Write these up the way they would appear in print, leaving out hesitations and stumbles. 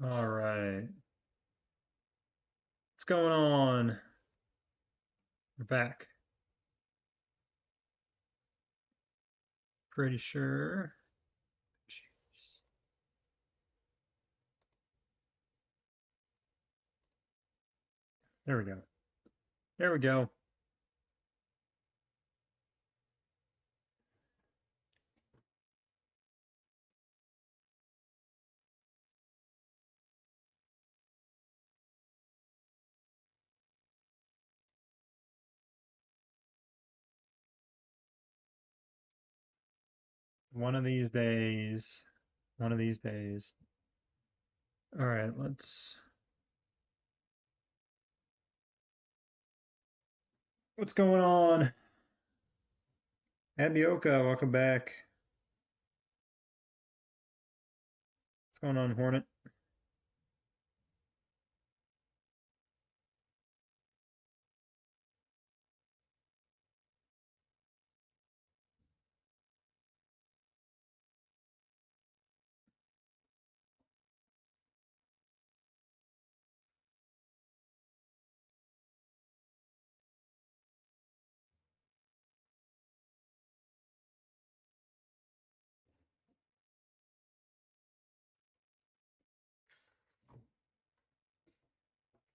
All right. What's going on? We're back. Pretty sure. There we go. There we go. One of these days. One of these days. All right, let's. What's going on? Abioka, welcome back. What's going on, Hornet?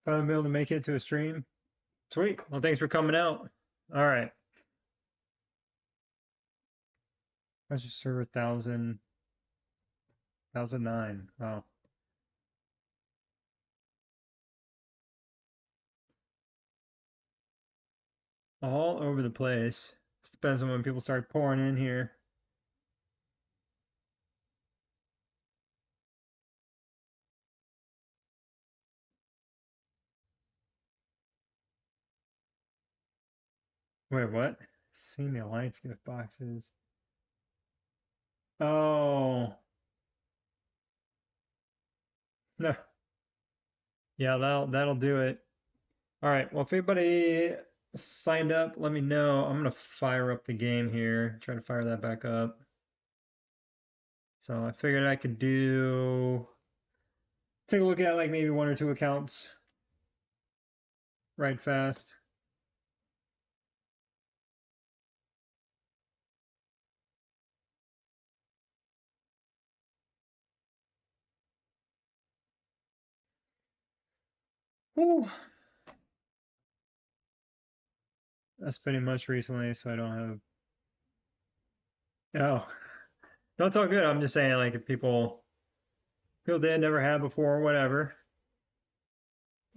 Finally be able to make it to a stream. Sweet. Well, thanks for coming out. All right. Let's just serve 1,009. Wow. All over the place. Just depends on when people start pouring in here. Wait, what? Seen the Alliance gift boxes. Oh, no. Yeah, that'll do it. All right. Well, if anybody signed up, let me know. I'm gonna fire up the game here. Try to fire that back up. So I figured I could take a look at like maybe one or two accounts right fast. Whew. That's pretty much recently, so I don't have. Oh, no, it's all good. I'm just saying, like, if people did never had before, or whatever,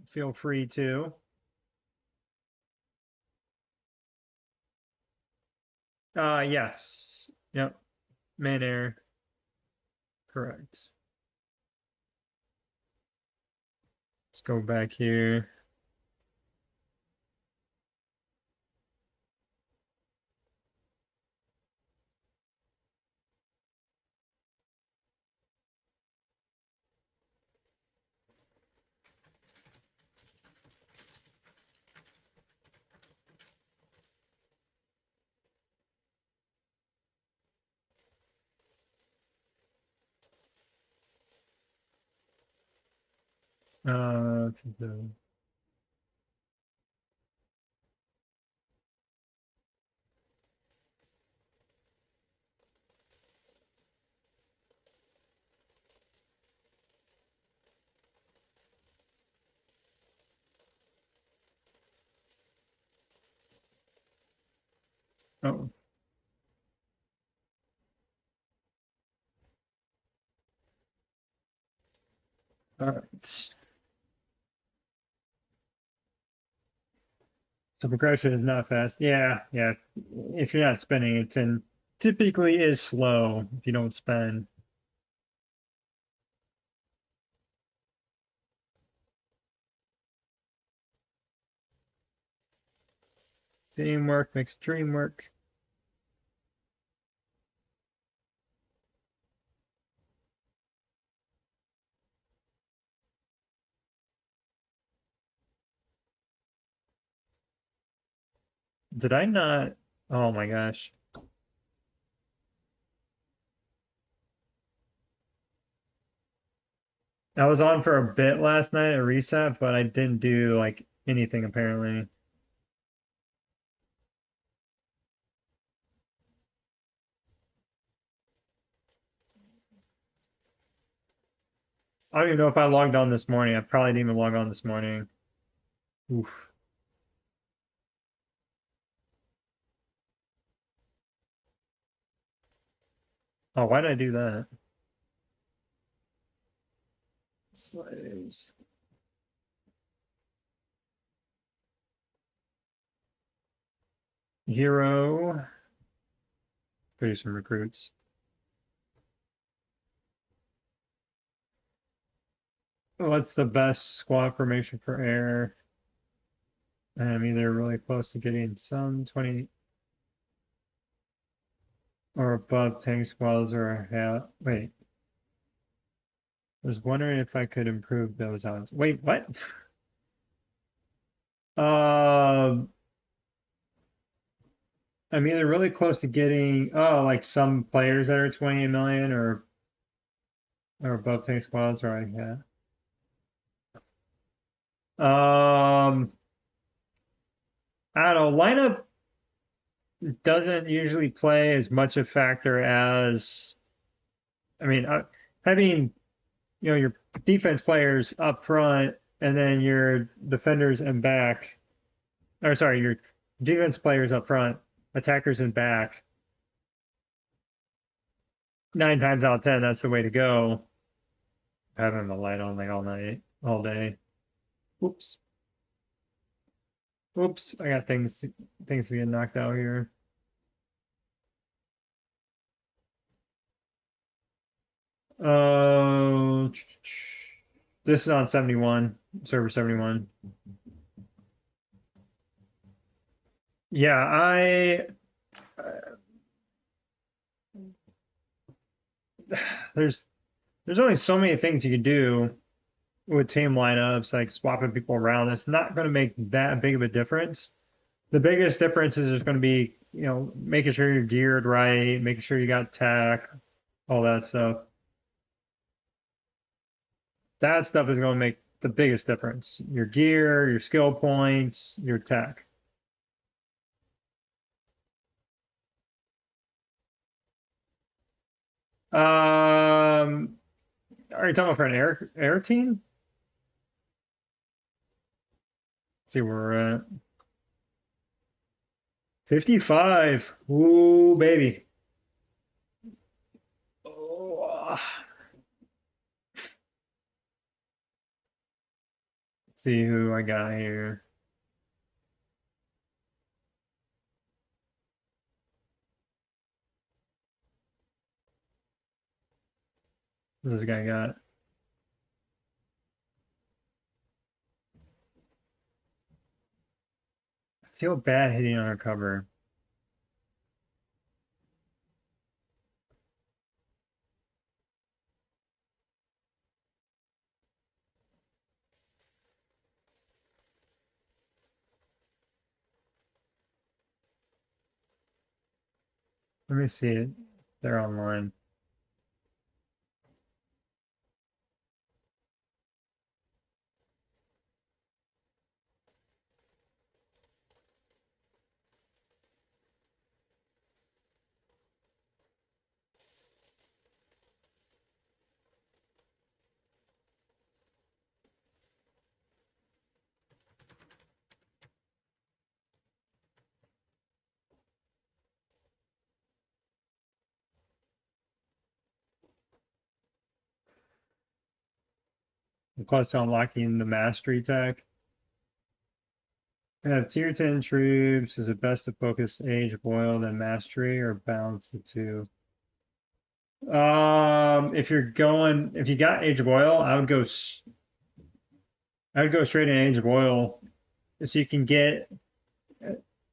feel free to. Yes. Yep. Main air. Correct. Let's go back here. Uh, oh, all right. So progression is not fast. Yeah, yeah. If you're not spending, typically is slow if you don't spend. Teamwork makes dream work. Did I not? Oh my gosh. I was on for a bit last night at reset, but I didn't do like anything apparently. I don't even know if I logged on this morning. I probably didn't even log on this morning. Oof. Oh, why did I do that? Slaves. Hero. Produce some recruits. What's the best squad formation for air? I'm either really close to getting some 20 or above tank squads or have. Wait, I was wondering if I could improve those odds. Wait, what? Um, I'm either really close to getting like some players that are 20 million or above tank squads or I have. I don't know. Lineup doesn't usually play as much a factor as I mean, having your defense players up front and then your defenders and back, or sorry, your defense players up front, attackers and back. 9 times out of 10, that's the way to go. Having the light on like all night, all day. Oops, oops, I got things to get knocked out here. Oh, this is on 71, server 71. Yeah, there's only so many things you can do with team lineups, like swapping people around. It's not going to make that big of a difference. The biggest difference is just going to be, making sure you're geared right, making sure you got tech, all that stuff. That stuff is going to make the biggest difference. Your gear, your skill points, your tech. Are you talking about for an air team? Let's see where we're at. 55. Ooh, baby. Oh, let's see who I got here. What's this guy got? I feel bad hitting on our cover. Let me see it. They're online. Close to unlocking the mastery tech. Have tier 10 troops. Is it best to focus age of oil than mastery or balance the two? If you got age of oil, I would go straight in age of oil, so you can get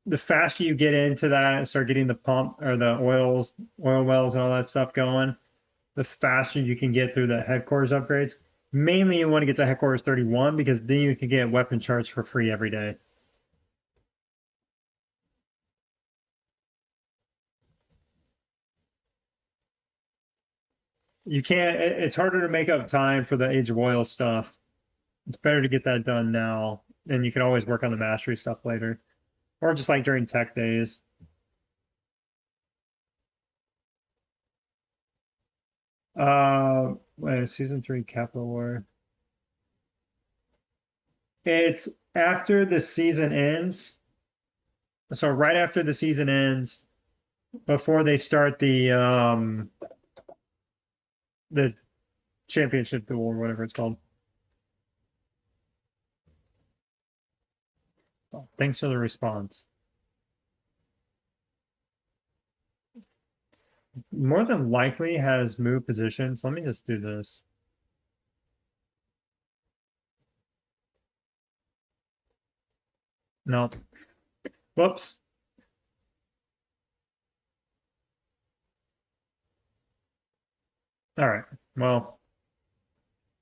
the faster you get into that and start getting the pump or the oil wells and all that stuff going, the faster you can get through the headquarters upgrades. Mainly, you want to get to headquarters 31 because then you can get weapon charts for free every day. You can't, it's harder to make up time for the Age of Oil stuff. It's better to get that done now. And you can always work on the mastery stuff later. Or just like during tech days. Season 3 Capital War. It's after the season ends. So right after the season ends, before they start the championship duel or whatever it's called. Oh, thanks for the response. More than likely has moved positions. Let me just do this. No. Whoops. All right. Well,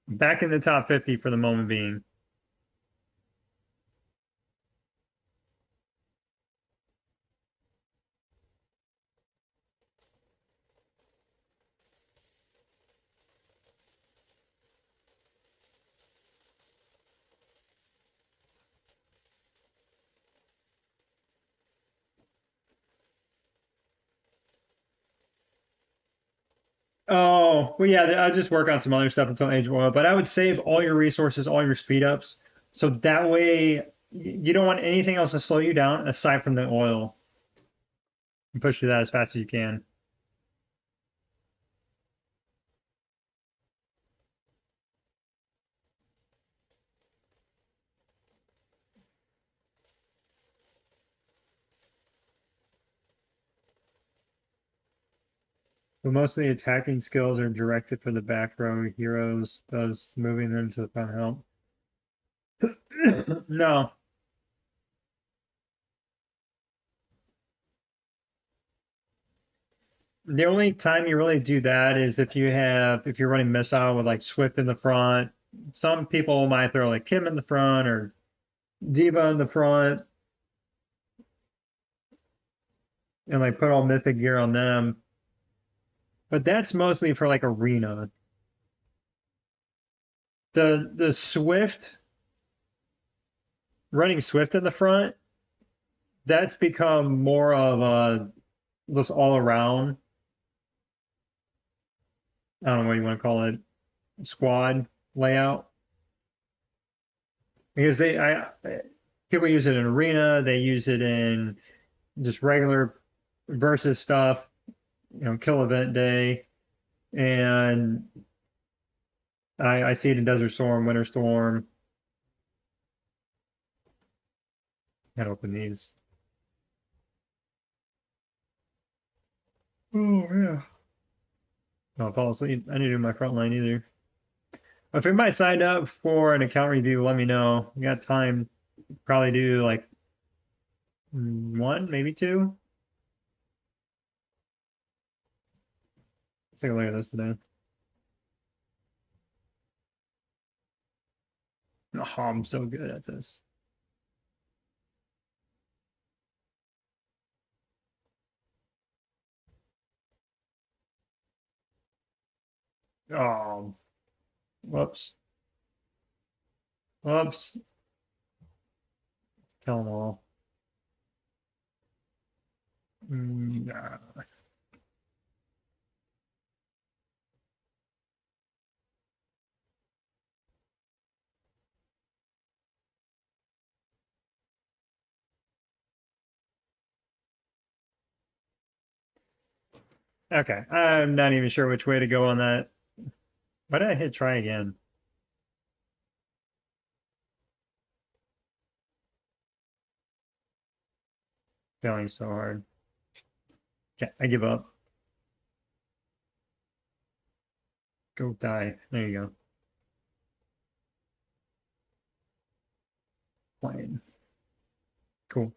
back in the top 50 for the moment being. Oh, well, yeah, I'll just work on some other stuff until Age of Oil, but I would save all your resources, all your speed ups. So that way you don't want anything else to slow you down aside from the oil. And push through that as fast as you can. But most of the attacking skills are directed for the back row heroes, does moving them to the front help? No. The only time you really do that is if you're running missile with like Swift in the front. Some people might throw like Kim in the front or Diva in the front and like put all mythic gear on them. But that's mostly for like arena. The Swift running Swift in the front, that's become more of a just all around. I don't know what you want to call it, squad layout. Because people use it in arena, they use it in just regular versus stuff, kill event day, and I see it in Desert Storm, Winter Storm. Can't open these. Oh yeah. I'll fall asleep. I didn't do my front line either. If anybody signed up for an account review, let me know. We got time. Probably do like one, maybe two. Let's take a look at this today. Oh, I'm so good at this. Oh, whoops. Whoops. Kill them all. Nah. Okay, I'm not even sure which way to go on that. Why did I hit try again? Failing so hard. Okay, I give up. Go die. There you go. Plane. Cool.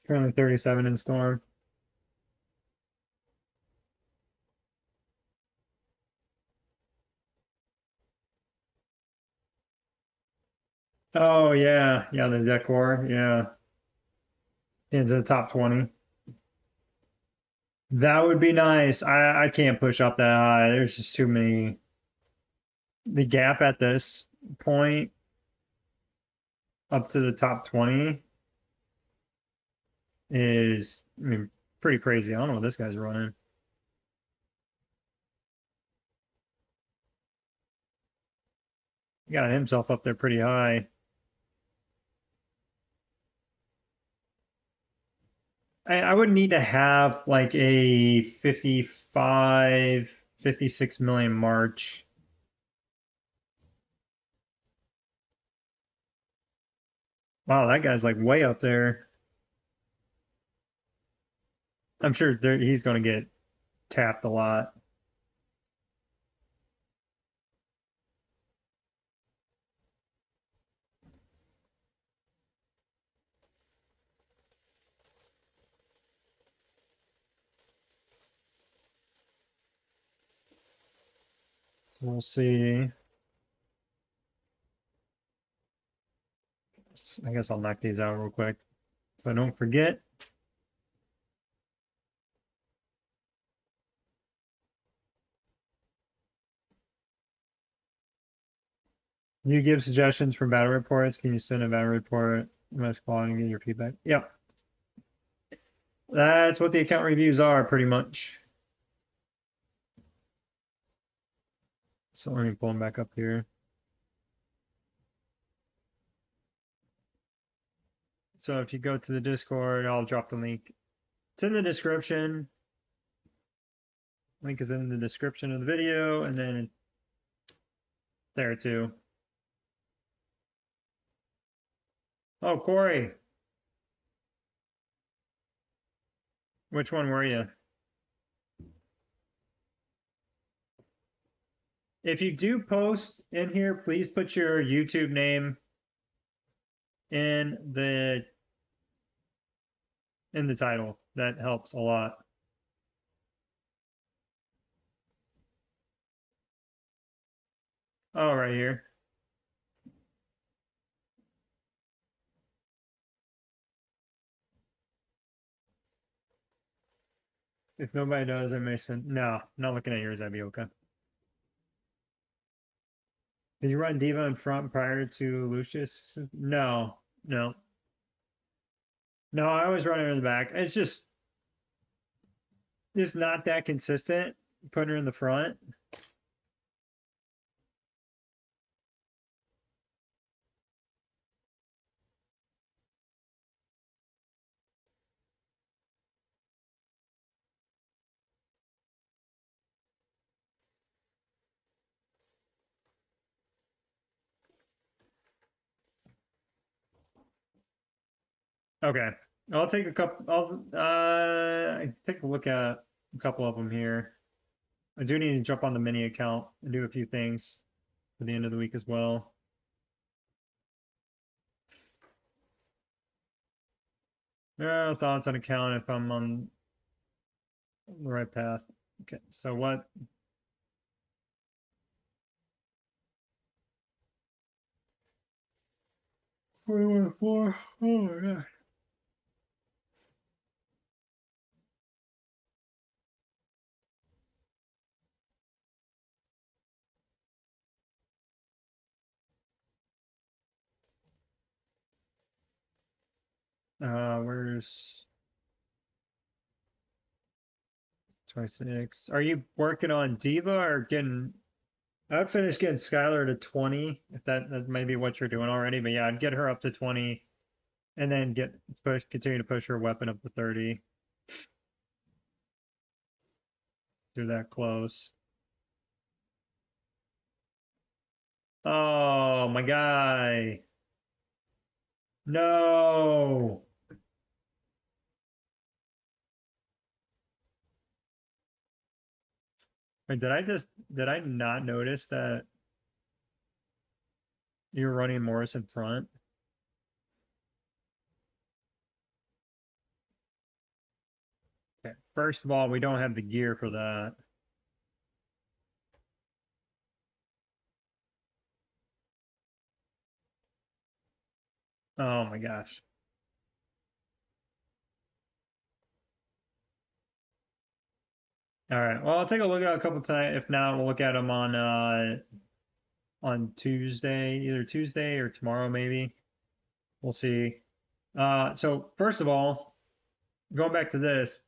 Currently 37 in storm. Oh yeah, yeah, the decor, yeah, into the top 20. That would be nice. I can't push up that high. There's just too many. The gap at this point up to the top 20 is, I mean, pretty crazy. I don't know what this guy's running. He got himself up there pretty high. I would need to have like a 55, 56 million March. Wow, that guy's like way up there. I'm sure he's going to get tapped a lot. So we'll see. I guess I'll knock these out real quick so I don't forget. You give suggestions for battle reports. Can you send a battle report? Most quality and get your feedback. Yep. That's what the account reviews are pretty much. So let me pull them back up here. So if you go to the Discord, I'll drop the link. It's in the description. Link is in the description of the video and then there too. Oh, Corey, which one were you? If you do post in here, please put your YouTube name in the title. That helps a lot. Oh, right here. If nobody does, I may send. No, not looking at yours. That'd be okay. Did you run Diva in front prior to Lucius? No, no, no. I always run her in the back. It's just not that consistent. Putting her in the front. Okay, I'll take a couple. I'll take a look at a couple of them here. I do need to jump on the mini account and do a few things for the end of the week as well. Thoughts on account if I'm on the right path. Okay, so what? 41.4. Oh my god. Where's 26? Are you working on Diva or getting? I'd finish getting Skylar to 20 if that may be what you're doing already. But yeah, I'd get her up to 20 and then continue to push her weapon up to 30. Do that close. Oh my guy. No. Wait, did I not notice that you were running Morris in front? Okay. First of all, we don't have the gear for that. Oh my gosh. All right. Well, I'll take a look at it a couple times. If not, we'll look at them on Tuesday, either Tuesday or tomorrow, maybe. We'll see. So first of all, going back to this,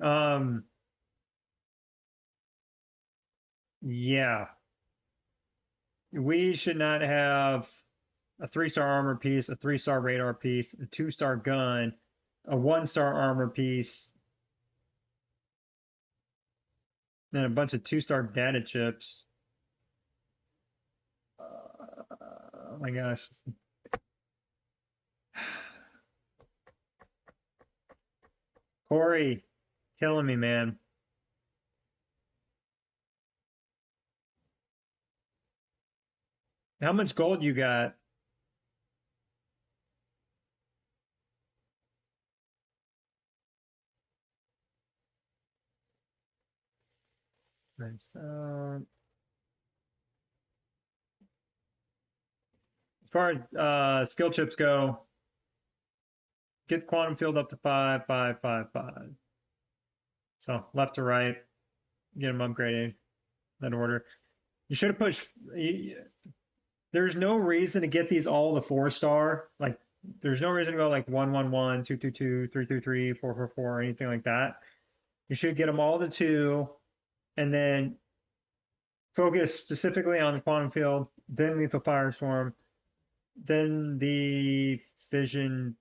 um, yeah, we should not have a 3-star armor piece, a 3-star radar piece, a 2-star gun, a 1-star armor piece, and a bunch of 2-star data chips. Oh my gosh. Corey, killing me, man. How much gold you got? Nice. As far as skill chips go, get quantum field up to 5, 5, 5, 5. So left to right, get them upgraded. That order. You should have pushed. There's no reason to get these all the 4-star. Like, there's no reason to go like 111, 222, 333, 444, or anything like that. You should get them all to 2, and then focus specifically on the quantum field, then lethal firestorm, then the fission,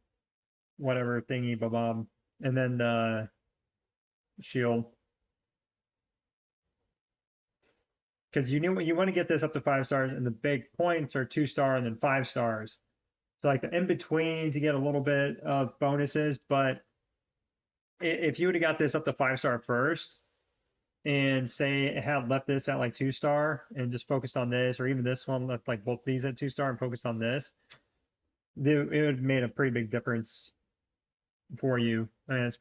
whatever thingy, bob, and then the shield. Because you want to get this up to 5 stars, and the big points are 2-star and then 5 stars. So like the in betweens, you get a little bit of bonuses, but if you would have got this up to 5-star first, and say it had left this at like 2-star and just focused on this, or even this one left like both these at 2-star and focused on this, it would have made a pretty big difference for you. I mean, it's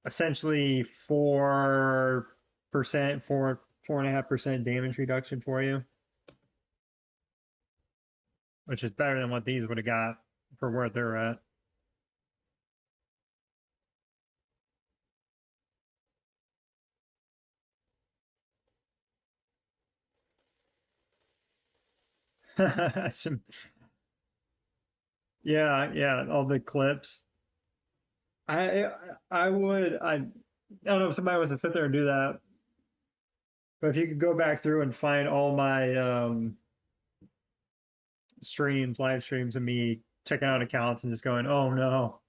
essentially 4%, 4.5% damage reduction for you, which is better than what these would have got for where they're at. Yeah, yeah, all the clips. I I would I don't know if somebody was to sit there and do that, but if you could go back through and find all my streams, live streams of me checking out accounts and just going, oh no,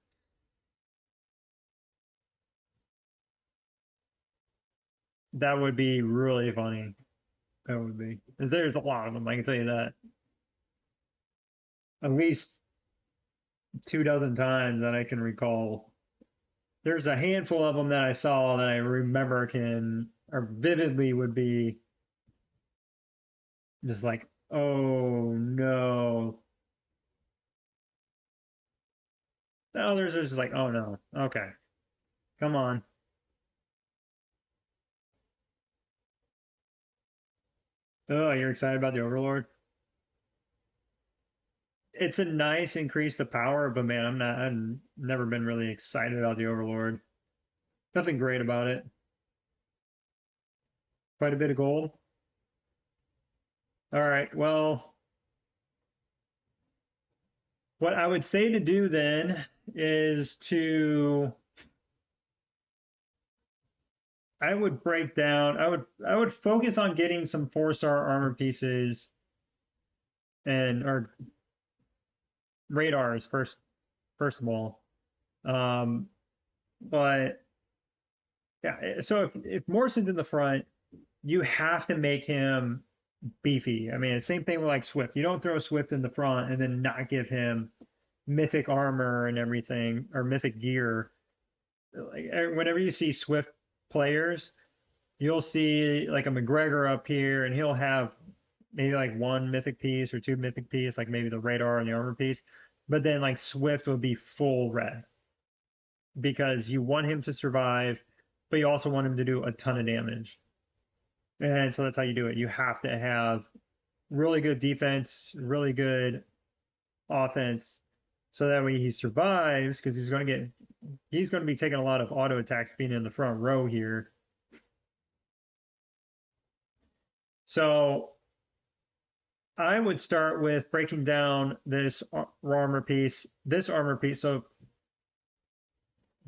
that would be really funny. That would be. Because there's a lot of them, I can tell you that. At least 2 dozen times that I can recall. There's a handful of them that I saw that I remember can, or vividly would be just like, oh no. The others are just like, oh no, okay, come on. Oh, you're excited about the Overlord? It's a nice increase to power, but man, I've never been really excited about the Overlord. Nothing great about it. Quite a bit of gold. All right, well, what I would say to do then is I would break down, I would focus on getting some 4-star armor pieces and or radars first of all. Um, but yeah, so if Morrison's in the front, you have to make him beefy. I mean, same thing with like Swift. You don't throw Swift in the front and then not give him mythic armor and everything or mythic gear. Like whenever you see Swift players, you'll see like a McGregor up here, and he'll have maybe like one mythic piece or two mythic piece, like maybe the radar and the armor piece. But then like Swift will be full red because you want him to survive, but you also want him to do a ton of damage. And so that's how you do it. You have to have really good defense, really good offense, so that way he survives because he's going to be taking a lot of auto attacks being in the front row here. So I would start with breaking down this armor piece, So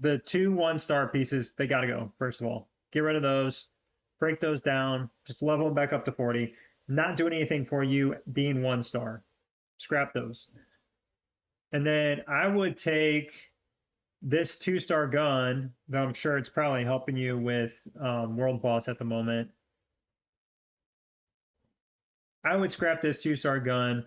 the two 1-star pieces, they got to go, first of all. Get rid of those, break those down, just level them back up to 40. Not doing anything for you being 1-star. Scrap those. And then I would take this 2-star gun, though I'm sure it's probably helping you with World Boss at the moment. I would scrap this 2-star gun.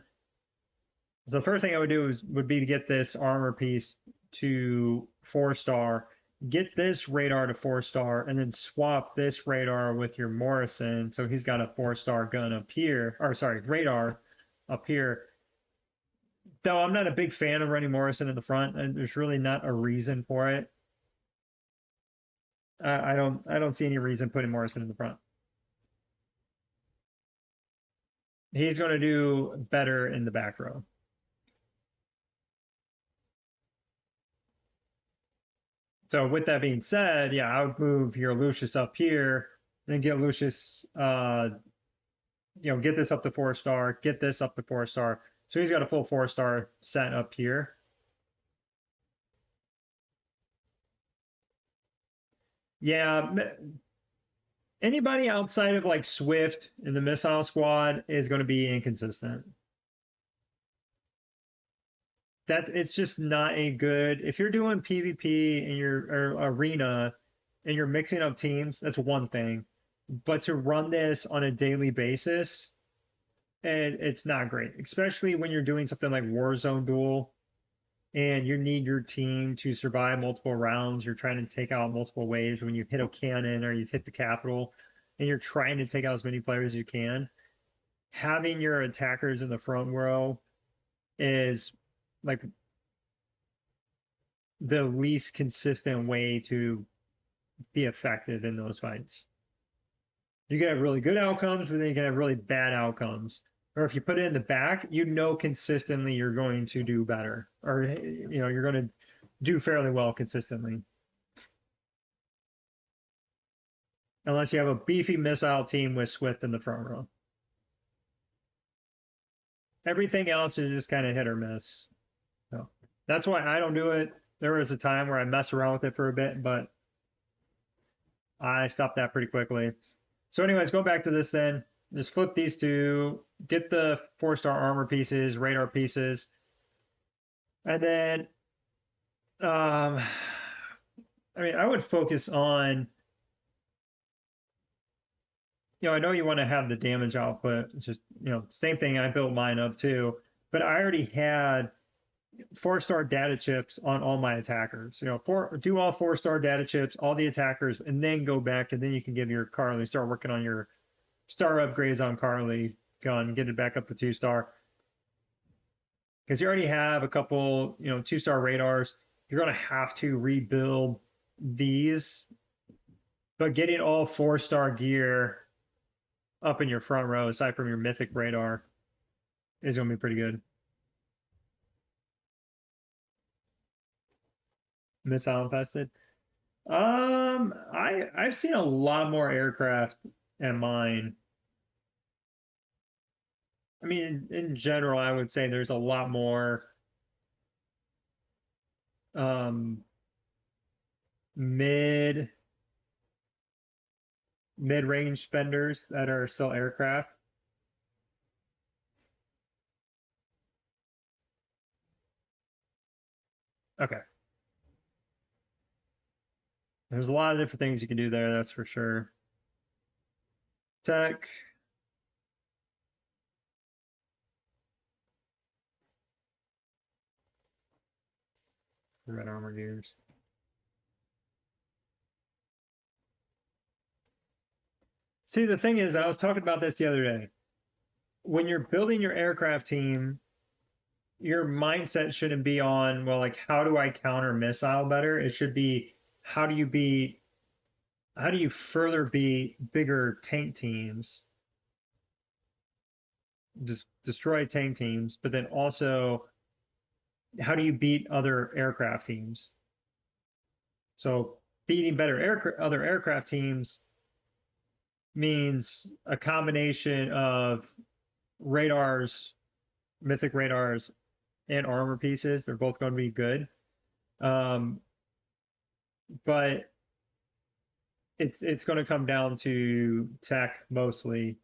So the first thing I would do would be to get this armor piece to 4-star, get this radar to 4-star, and then swap this radar with your Morrison. So he's got a 4-star gun up here, or sorry, radar up here. Though I'm not a big fan of running Morrison in the front, and there's really not a reason for it. I don't see any reason putting Morrison in the front. He's going to do better in the back row. So with that being said, yeah, I would move your Lucius up here and get Lucius, get this up to 4-star, get this up to 4-star. So he's got a full 4-star set up here. Yeah, anybody outside of like Swift in the missile squad is going to be inconsistent. It's just not a good. If you're doing PvP in your arena and you're mixing up teams, that's one thing. But to run this on a daily basis, it's not great, especially when you're doing something like Warzone Duel and you need your team to survive multiple rounds. You're trying to take out multiple waves when you hit a cannon or you hit the capital, and you're trying to take out as many players as you can. Having your attackers in the front row is like the least consistent way to be effective in those fights. You can have really good outcomes, but then you can have really bad outcomes. Or if you put it in the back, you know consistently you're going to do better, or you're going to do fairly well consistently. Unless you have a beefy missile team with Swift in the front row. Everything else is just kind of hit or miss. So that's why I don't do it. There was a time where I messed around with it for a bit, but I stopped that pretty quickly. So anyways, go back to this then. Just flip these two, get the 4-star armor pieces, radar pieces, and then I would focus on, I know you want to have the damage output. It's just, same thing. I built mine up too, but I already had 4-star data chips on all my attackers. Do all 4-star data chips, all the attackers, and then go back, and then you can give your Carly, start working on your star upgrades on Carly gun, get it back up to 2-star. Because you already have a couple, 2-star radars. You're going to have to rebuild these, but getting all 4-star gear up in your front row, aside from your mythic radar, is going to be pretty good. Missile infested. I've seen a lot more aircraft in mine. I mean, in general, I would say there's a lot more um, mid range spenders that are still aircraft. Okay. There's a lot of different things you can do there, that's for sure. Tech. Red armor gears. See, the thing is, I was talking about this the other day. When you're building your aircraft team, your mindset shouldn't be on, well, like, how do I counter missile better? It should be, how do you further beat bigger tank teams? just destroy tank teams, but then also how do you beat other aircraft teams? So beating other aircraft teams means a combination of radars, mythic radars, and armor pieces. They're both going to be good, um, but it's going to come down to tech mostly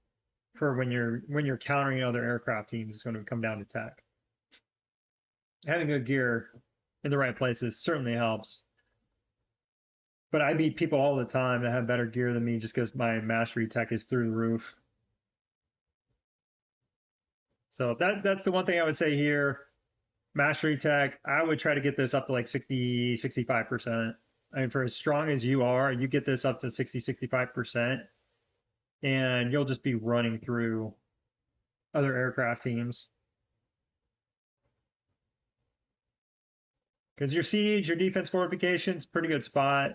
for when you're countering other aircraft teams. It's going to come down to tech. Having good gear in the right places certainly helps. But I beat people all the time that have better gear than me just because my mastery tech is through the roof. So that's the one thing I would say here. Mastery tech, I would try to get this up to like 60, 65%. I mean, for as strong as you are, you get this up to 60, 65%, and you'll just be running through other aircraft teams. Because your siege, your defense fortifications, pretty good spot.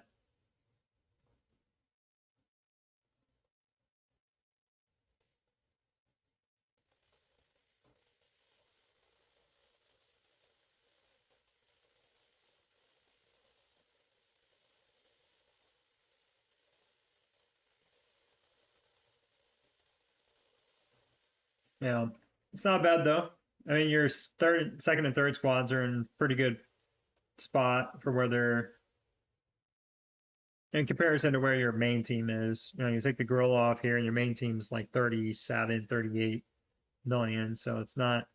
Yeah, it's not bad though. I mean, your second, and third squads are in pretty good spot for where they're in comparison to where your main team is. You know, you take the grill off here, and your main team's like 37, 38 million. So it's not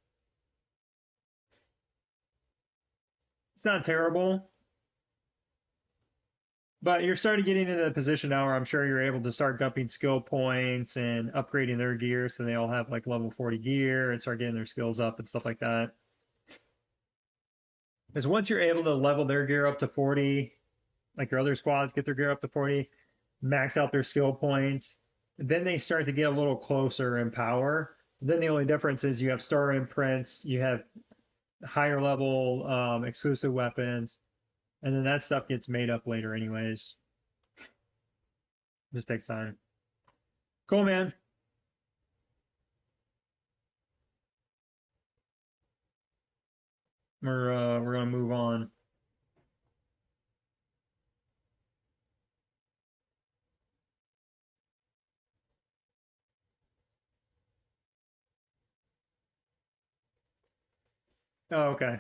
terrible. But you're starting to get into the position now where I'm sure you're able to start dumping skill points and upgrading their gear so they all have like level 40 gear and start getting their skills up and stuff like that. Because once you're able to level their gear up to 40, like your other squads get their gear up to 40, max out their skill points, then they start to get a little closer in power. Then the only difference is you have star imprints, you have higher level exclusive weapons, and then that stuff gets made up later anyways. Just takes time. Cool, man. We're gonna move on. Oh, okay.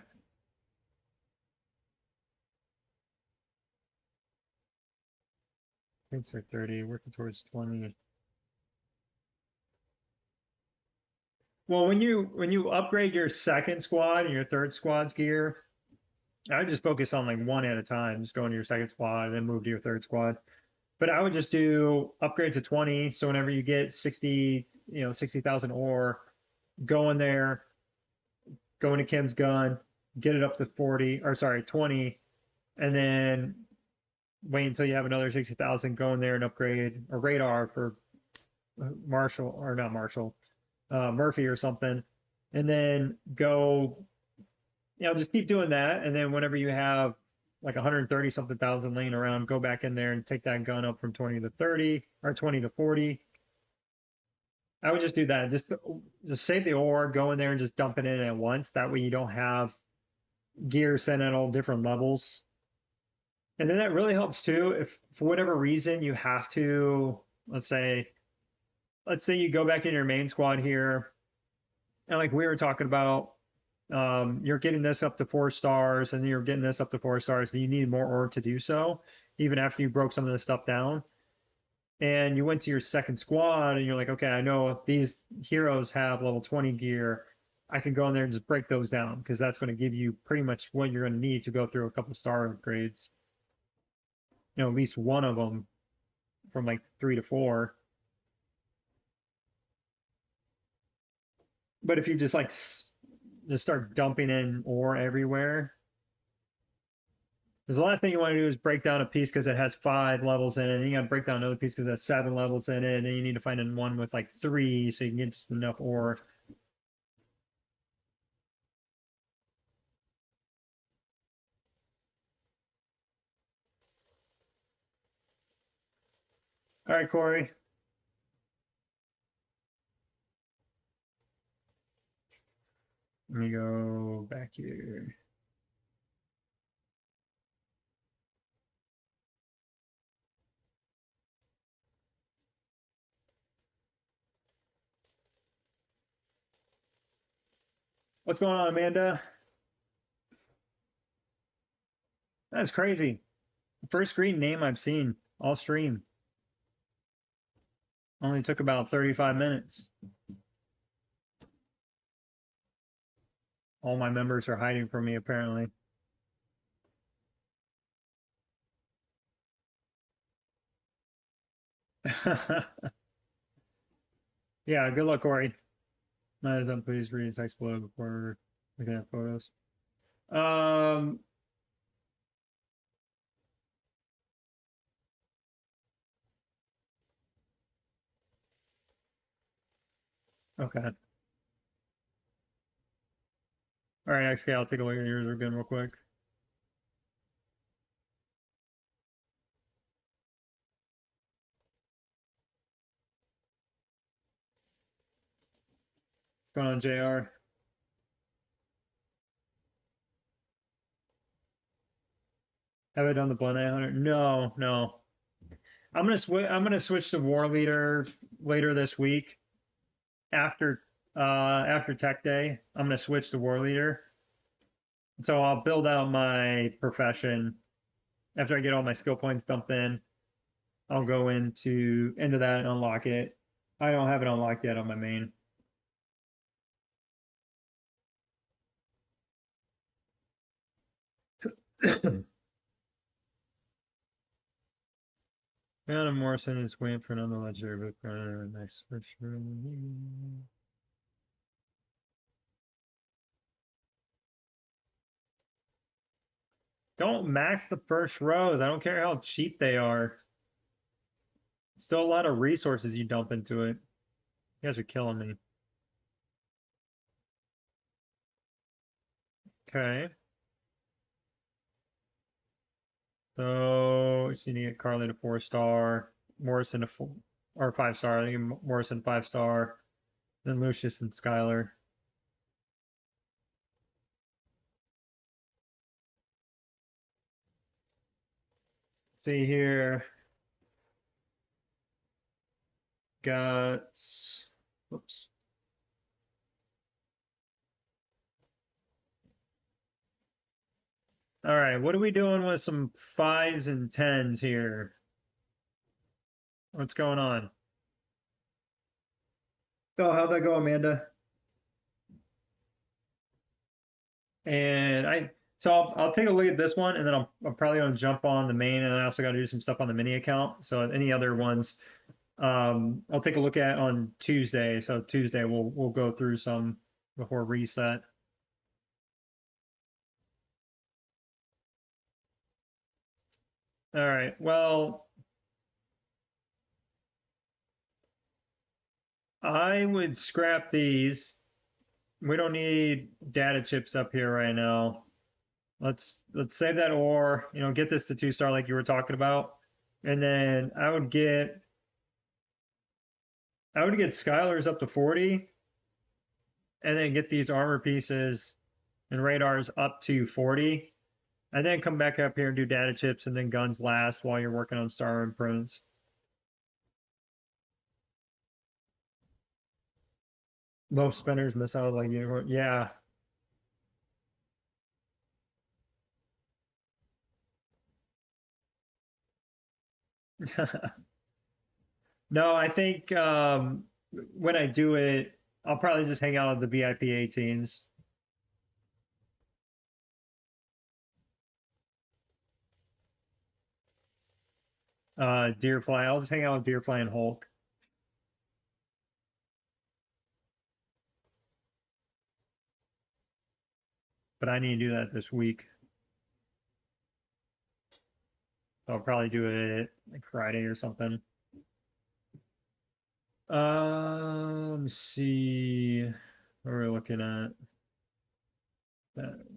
Thanks for 30, working towards 20. Well, when you upgrade your second squad and your third squad's gear, I would just focus on like one at a time. Just go into your second squad and then move to your third squad. But I would just do upgrade to 20. So whenever you get 60, 60,000 ore, go in there, go into Kim's gun, get it up to 40, or sorry, 20, and then wait until you have another 60,000, go in there and upgrade a radar for Marshall, or not Marshall, Murphy or something, and then go, just keep doing that. And then whenever you have like 130 something thousand laying around, go back in there and take that gun up from 20 to 30 or 20 to 40. I would just do that. Just save the ore, go in there and just dump it in at once. That way you don't have gear sent at all different levels. And then that really helps too if for whatever reason you have to, let's say, you go back in your main squad here, and like we were talking about, you're getting this up to 4 stars, and you're getting this up to 4 stars, and you need more ore to do so, even after you broke some of this stuff down. And you went to your second squad, and you're like, okay, I know these heroes have level 20 gear. I can go in there and just break those down because that's going to give you pretty much what you're going to need to go through a couple star upgrades. At least one of them from like 3 to 4. But if you just like just start dumping in ore everywhere, because the last thing you want to do is break down a piece because it has 5 levels in it, and you got to break down another piece because it has 7 levels in it, and you need to find one with like 3 so you can get just enough ore. All right, Corey. Let me go back here. What's going on, Amanda? That's crazy. First green name I've seen all stream. Only took about 35 minutes. All my members are hiding from me, apparently. Yeah, good luck, Corey. Please read text below before looking at photos. Um, okay. All right, XK, I'll take a look at yours again real quick. What's going on, JR? Have I done the blend 800? No, no. I'm gonna switch to War Leader later this week after after Tech Day. I'm gonna switch to War Leader. So I'll build out my profession after I get all my skill points dumped in. I'll go into that and unlock it. I don't have it unlocked yet on my main. Adam Morrison is waiting for another legendary book next version. Don't max the first rows. I don't care how cheap they are. Still a lot of resources you dump into it. You guys are killing me. Okay. So we need to get Carly to 4-star, Morrison to 5-star. I think Morrison 5-star, then Lucius and Skylar. See here. Got, whoops. All right, what are we doing with some 5s and 10s here? What's going on? Oh, how'd that go, Amanda? And I'll take a look at this one, and then I'm probably gonna jump on the main, and I also got to do some stuff on the mini account. So any other ones, I'll take a look at on Tuesday. So Tuesday we'll go through some before reset. All right. Well, I would scrap these. We don't need data chips up here right now. Let's save that ore, get this to 2-star like you were talking about. And then I would get Skylers up to 40 and then get these armor pieces and radars up to 40 and then come back up here and do data chips and then guns last while you're working on star imprints. Low spinners miss out like unicorn. Yeah. No, I think when I do it, I'll probably just hang out with the VIP 18s. Deerfly. I'll just hang out with Deerfly and Hulk. But I need to do that this week. So I'll probably do it like Friday or something. Let me see. What are we looking at?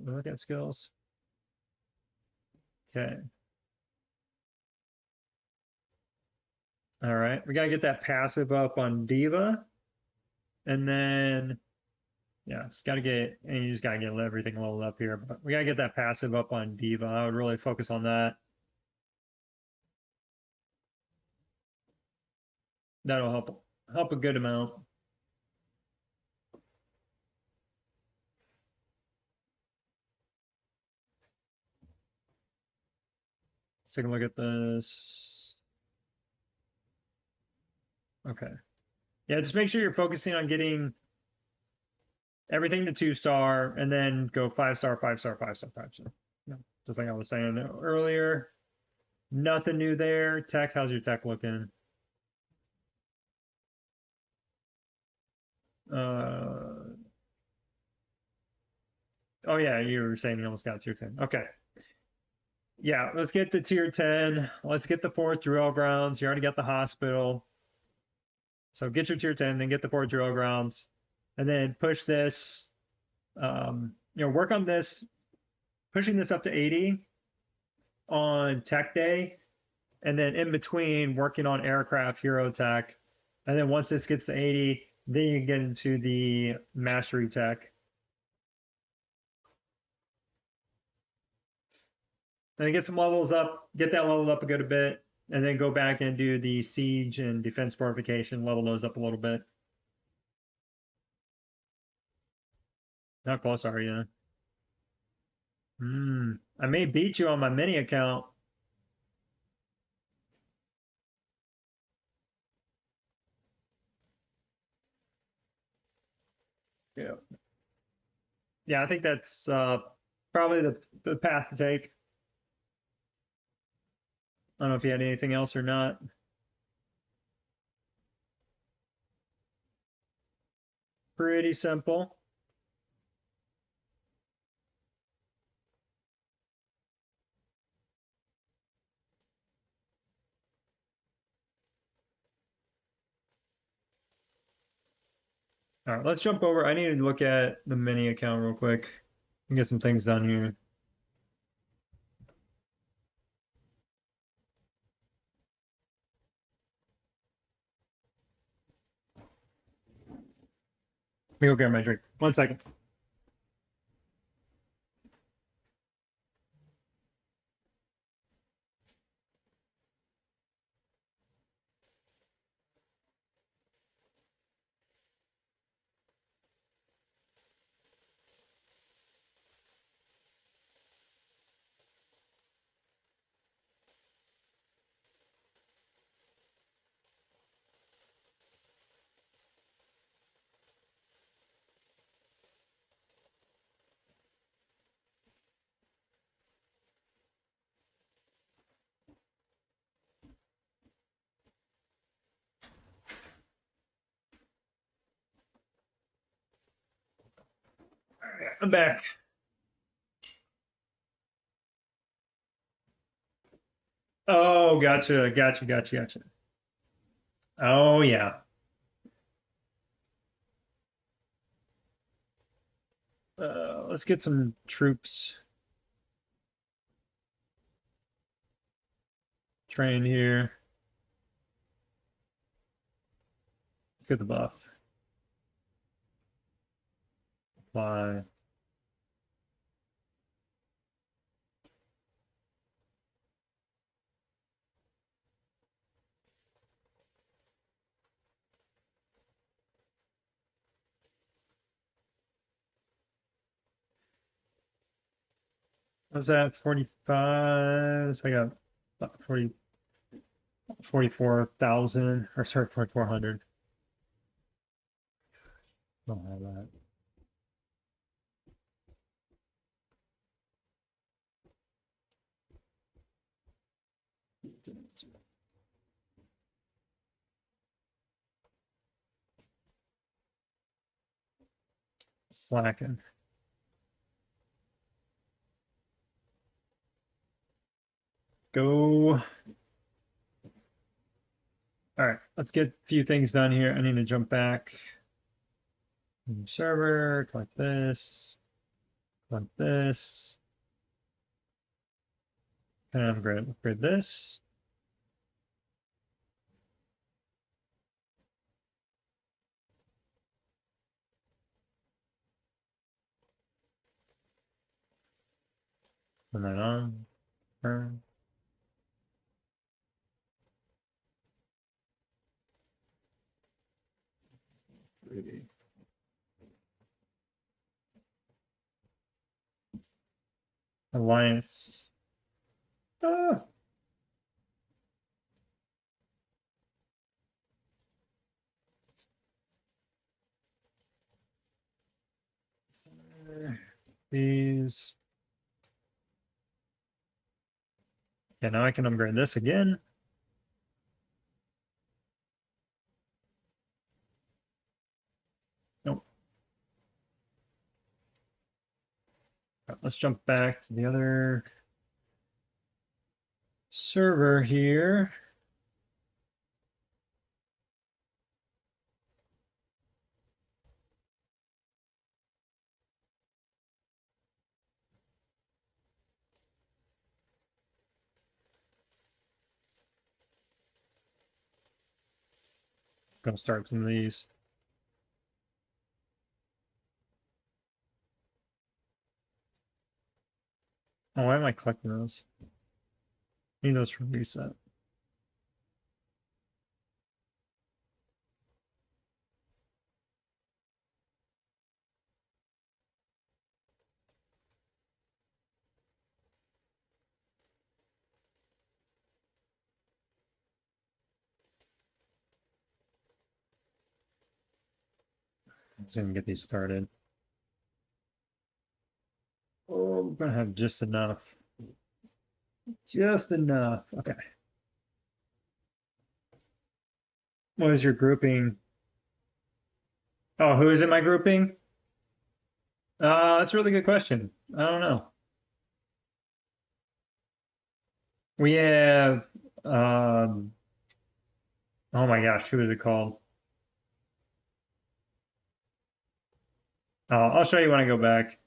Look at skills. Okay. All right. We got to get that passive up on Diva. And then Yeah, just gotta get, and you just gotta get everything leveled up here. But we gotta get that passive up on Diva. I would really focus on that. That'll help a good amount. Let's take a look at this. Okay. Yeah, just make sure you're focusing on getting everything to 2-star and then go 5-star, 5-star, 5-star, 5-star. Yeah, just like I was saying earlier. Nothing new there. Tech, how's your tech looking? Uh, oh yeah, you were saying you almost got tier 10. Okay. Yeah, let's get to tier 10. Let's get the fourth drill grounds. You already got the hospital. So get your tier 10, then get the fourth drill grounds, and then push this. Work on this, pushing this up to 80 on tech day, and then in between working on aircraft hero tech. And then once this gets to 80, then you can get into the mastery tech. And then get some levels up, get that leveled up a good bit, and then go back and do the siege and defense fortification, level those up a little bit. How close are you? I may beat you on my mini account. Yeah. Yeah, I think that's probably the path to take. I don't know if you had anything else or not. Pretty simple. All right, let's jump over. I need to look at the mini account real quick and get some things done here. Let me go get my drink. 1 second. All right, I'm back. Oh, gotcha. Oh, yeah. Let's get some troops trained here. Let's get the buff. Apply. What's that? 45. So I got about 44,000, or sorry, 4,400. Don't have that. Slacking. Go. All right, let's get a few things done here. I need to jump back. New server, collect this, and upgrade this. Turn that on. Turn. Alliance. Ah. These. Yeah, now I can upgrade this again. Nope. Let's jump back to the other server here. Gonna start some of these. Oh, why am I collecting those? Need those for reset. Let's even get these started. Oh, I'm gonna have just enough. Just enough. Okay. What is your grouping? Oh, who is in my grouping? That's a really good question. I don't know. We have, oh my gosh, who is it called? I'll show you when I go back.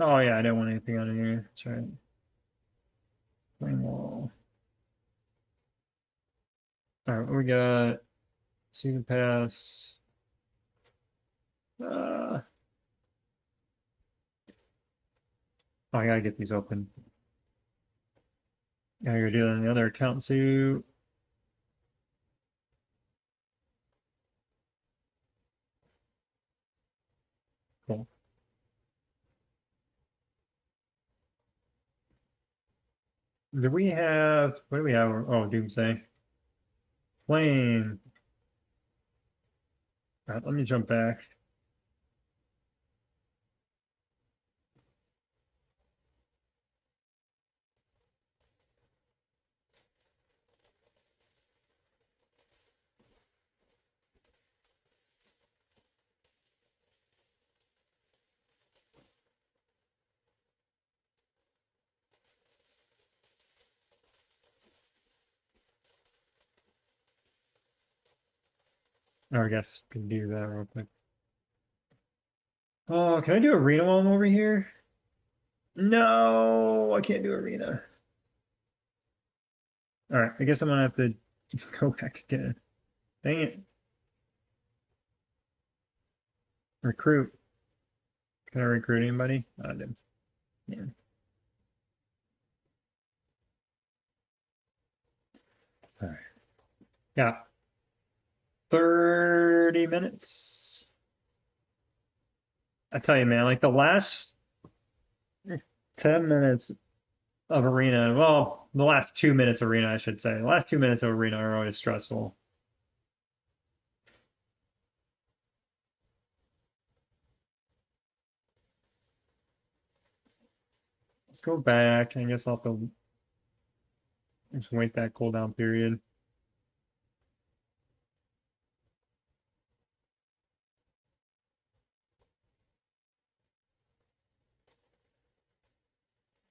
Oh yeah, I don't want anything on here. That's right. Plain wall. All right, what we got? Season pass. Oh, I gotta get these open. Gotta go do that on the other account too. Cool. Do we have, what do we have? Oh, Doomsday. Plane. All right, let me jump back. Or I guess can do that real quick. Oh, can I do arena while I'm over here? No, I can't do arena. All right, I guess I'm gonna have to go back again. Dang it. Recruit. Can I recruit anybody? I didn't. Yeah. All right. Yeah. 30 minutes. I tell you, man, like the last 10 minutes of arena, well, the last 2 minutes of arena, I should say. The last 2 minutes of arena are always stressful. Let's go back. I guess I'll have to just wait that cooldown period.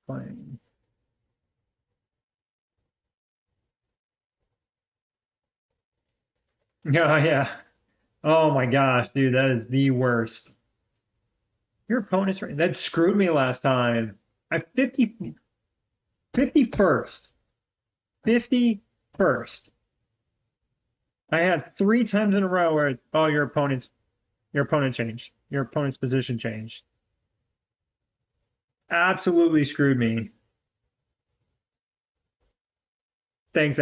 Fine. Yeah, yeah. Oh my gosh, dude, that is the worst. Your opponent's right. That screwed me last time. I 50. 51st. 51st. I had 3 times in a row where your opponent changed. Your opponent's position changed. Absolutely screwed me. Thanks,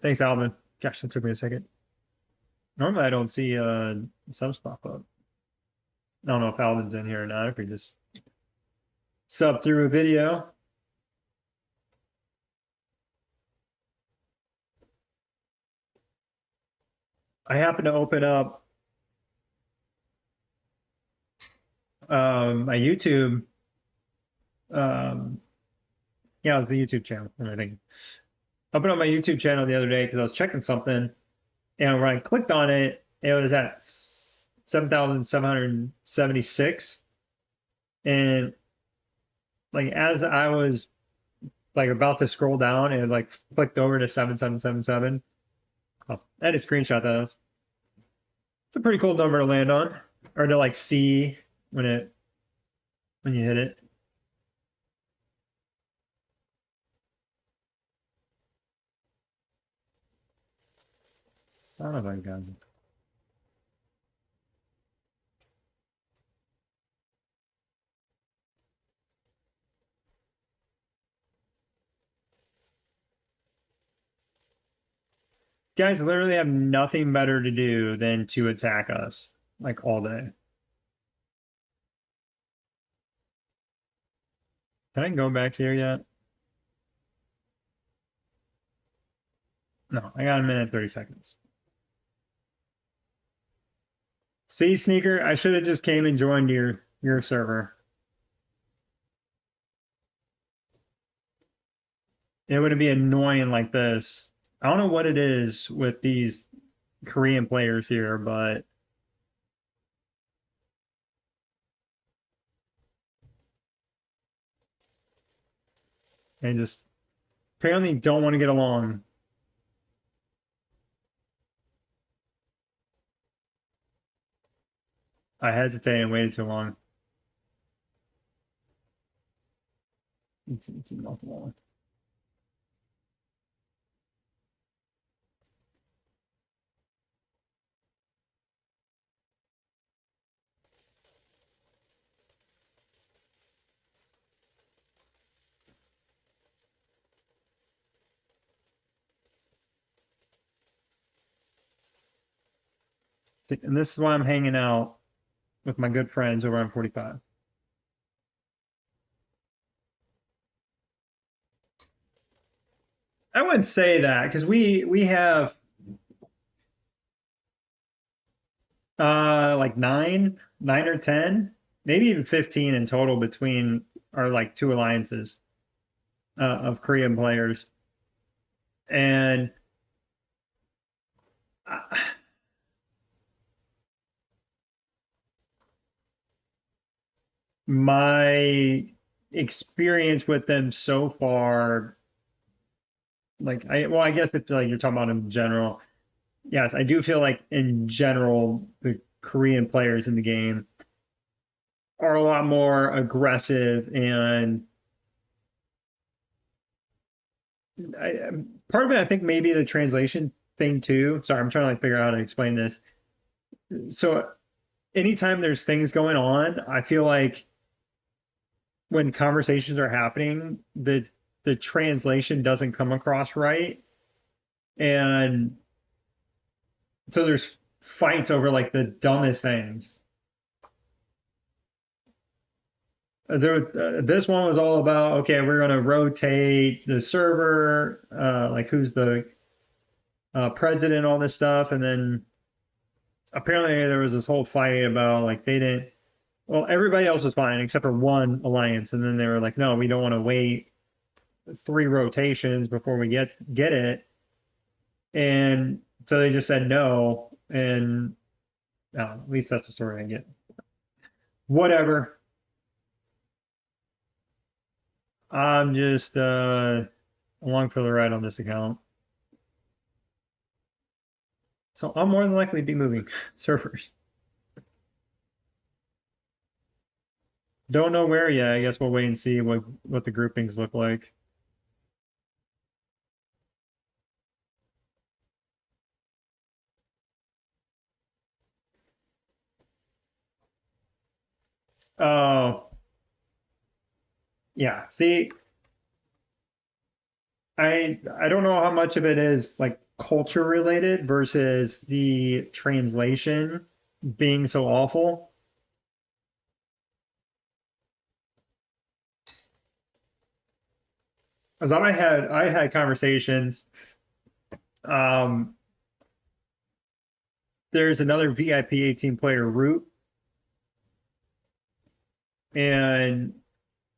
thanks, Alvin. Gosh, that took me a second. Normally I don't see subs pop up. I don't know if Alvin's in here or not, if we just sub through a video. I happen to open up my YouTube. Um, yeah, it was the YouTube channel, and I think opened up my YouTube channel the other day because I was checking something, and when I clicked on it, it was at 7,776, and like as I was like about to scroll down, it like clicked over to 7,777. Oh, I had a screenshot that. It's a pretty cool number to land on, or to like see when you hit it. Son of a gun. Guys literally have nothing better to do than to attack us like all day. Can I go back here yet? No, I got a minute 30 seconds. See, Sneaker, I should have just came and joined your server. It would be annoying like this. I don't know what it is with these Korean players here, but they just apparently don't want to get along. I hesitated and waited too long. It's enough long. And this is why I'm hanging out with my good friends over on 45. I wouldn't say that because we have like nine or 10, maybe even 15 in total between our like two alliances of Korean players. And uh, my experience with them so far, like I guess if like you're talking about in general, yes, I do feel like in general the Korean players in the game are a lot more aggressive and part of it I think maybe the translation thing too. Sorry, I'm trying to like figure out how to explain this. So anytime there's things going on, I feel like when conversations are happening, the translation doesn't come across right, and so there's fights over like the dumbest things. This one was all about okay, we're gonna rotate the server, like who's the president, all this stuff, and then apparently there was this whole fight about like they didn't. Well, everybody else was fine except for one alliance, and then they were like, no, we don't want to wait 3 rotations before we get it, and so they just said no, and at least that's the story I get. Whatever. I'm just along for the ride on this account. So I'll more than likely be moving servers. Don't know where yet. I guess we'll wait and see what the groupings look like. Oh, yeah. See, I don't know how much of it is like culture related versus the translation being so awful. Because I had conversations. Um, there's another VIP 18 player route, and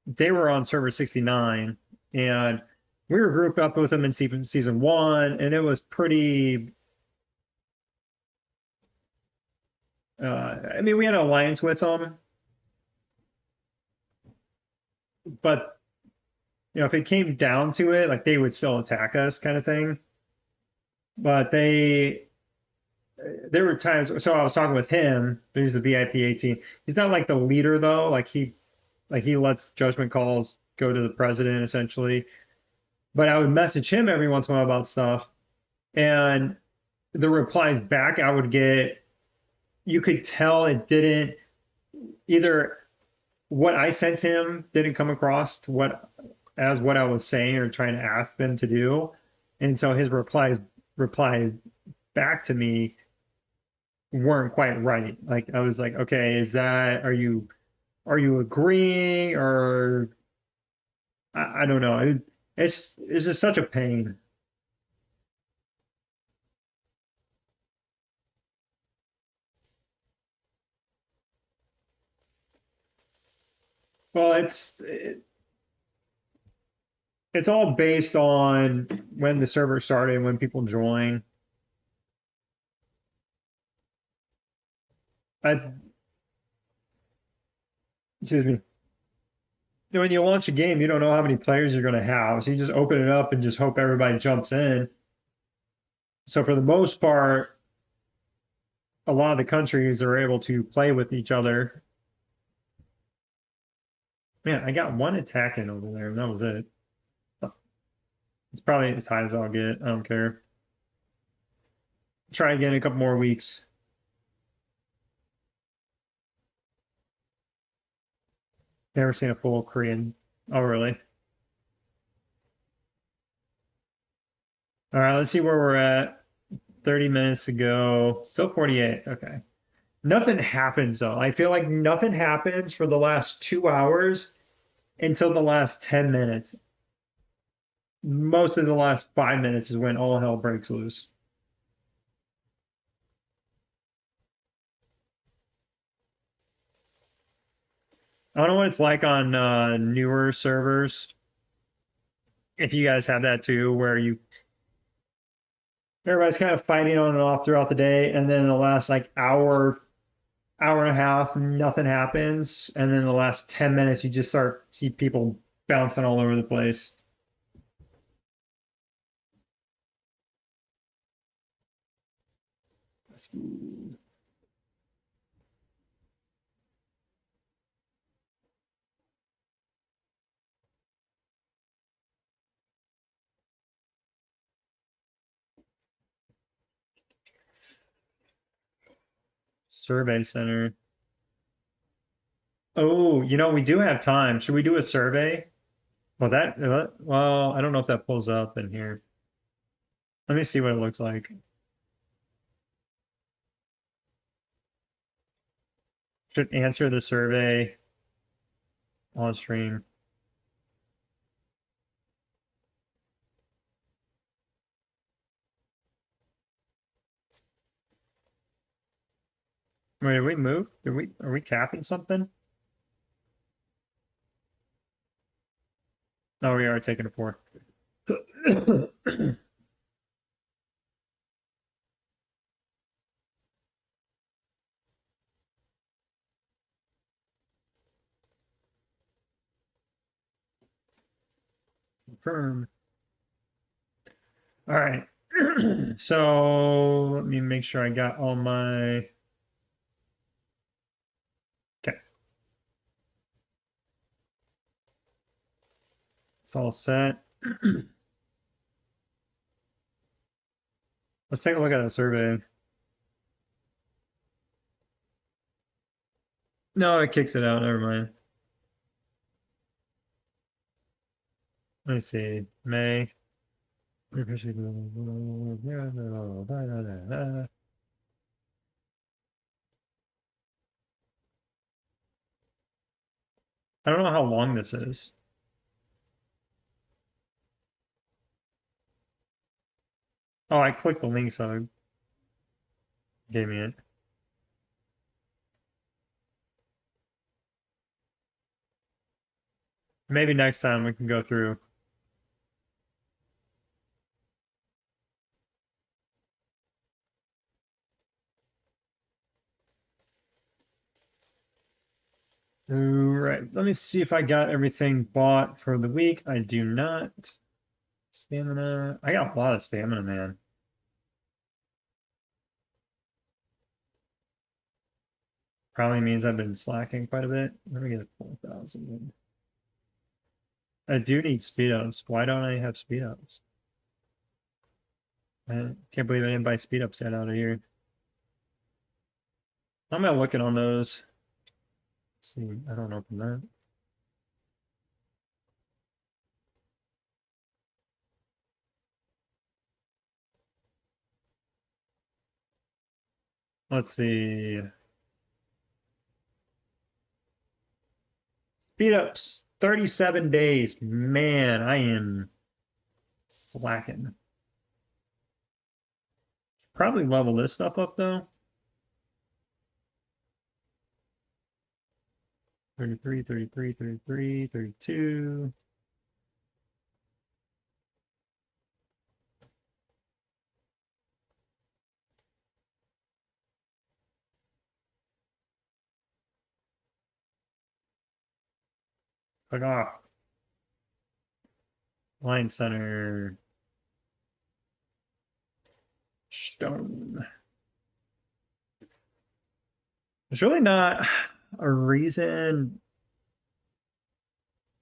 they were on server 69, and we were grouped up with them in season one, and it was pretty. I mean, we had an alliance with them, but if it came down to it, like they would still attack us, kind of thing. But there were times. So I was talking with him. He's the VIP 18. He's not like the leader though. Like he lets judgment calls go to the president essentially. But I would message him every once in a while about stuff, and the replies back I would get, you could tell it didn't either what I sent him didn't come across to what I was saying or trying to ask them to do. And so his reply back to me weren't quite right. Like I was like, okay, are you agreeing or I don't know. It's just such a pain. Well, it's all based on when the server started and when people join. I, excuse me. When you launch a game, you don't know how many players you're going to have. So you just open it up and just hope everybody jumps in. So for the most part, a lot of the countries are able to play with each other. Man, I got one attack in over there, and that was it. It's probably as high as I'll get. I don't care. Try again in a couple more weeks. Never seen a full Korean. Oh, really? All right, let's see where we're at. 30 minutes to go. Still 48. Okay. Nothing happens though. I feel like nothing happens for the last 2 hours until the last 10 minutes. Most of the last 5 minutes is when all hell breaks loose. I don't know what it's like on newer servers. If you guys have that too, where everybody's kind of fighting on and off throughout the day, and then in the last like hour and a half, nothing happens, and then the last 10 minutes, you just start see people bouncing all over the place. Survey center. Oh, we do have time. Should we do a survey? Well, I don't know if that pulls up in here. Let me see what it looks like. Should answer the survey on stream. Wait, did we move? Are we capping something? No, we are taking a 4. Confirm. All right. So let me make sure I got all my. Okay. all set. Let's take a look at the survey. No, it kicks it out. Never mind. Let me see. May. I don't know how long this is. Oh, I clicked the link, so it gave me it. Maybe next time we can go through. All right, let me see if I got everything bought for the week. I do not. Stamina. I got a lot of stamina, man. Probably means I've been slacking quite a bit. Let me get 4,000. I do need speed ups. Why don't I have speed ups? I can't believe I didn't buy speed ups yet out of here. I'm gonna look on those. Let's see, I don't open that. Let's see. Speed ups, 37 days. Man, I am slacking. Probably level this stuff up though. 33, 33, 33, 32. Click off. Line center. Stone. There's really not a reason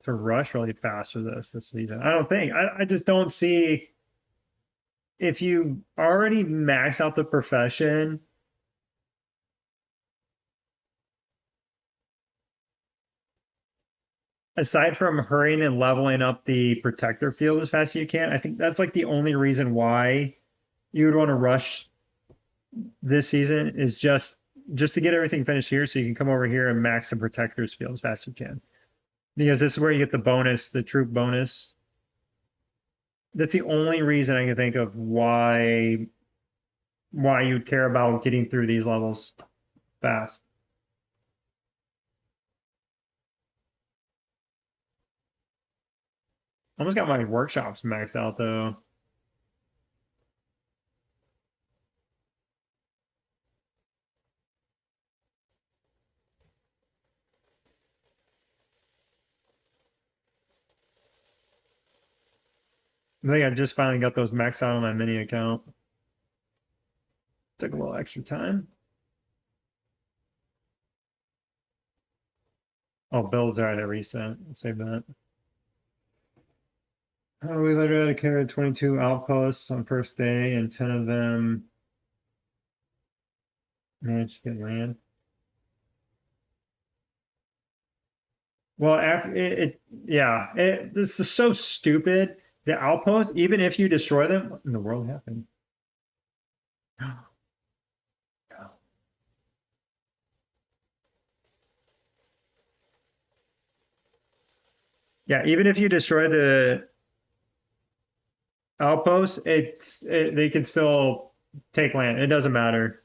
to rush really fast for this season. I don't think. I just don't see if you already max out the profession, aside from hurrying and leveling up the protector field as fast as you can, I think that's like the only reason why you would want to rush this season is just to get everything finished here so you can come over here and max the protectors field as fast as you can. Because this is where you get the bonus, the troop bonus. That's the only reason I can think of why you'd care about getting through these levels fast. Almost got my workshops maxed out though. I think I just finally got those maxed out on my mini account. Took a little extra time. Oh, builds are at a reset. Save that. Oh, we literally carried 22 outposts on first day, and 10 of them managed to get land. Well, after yeah, this is so stupid. The outposts, even if you destroy them, what in the world happened? Yeah, even if you destroy the outposts, they can still take land. It doesn't matter.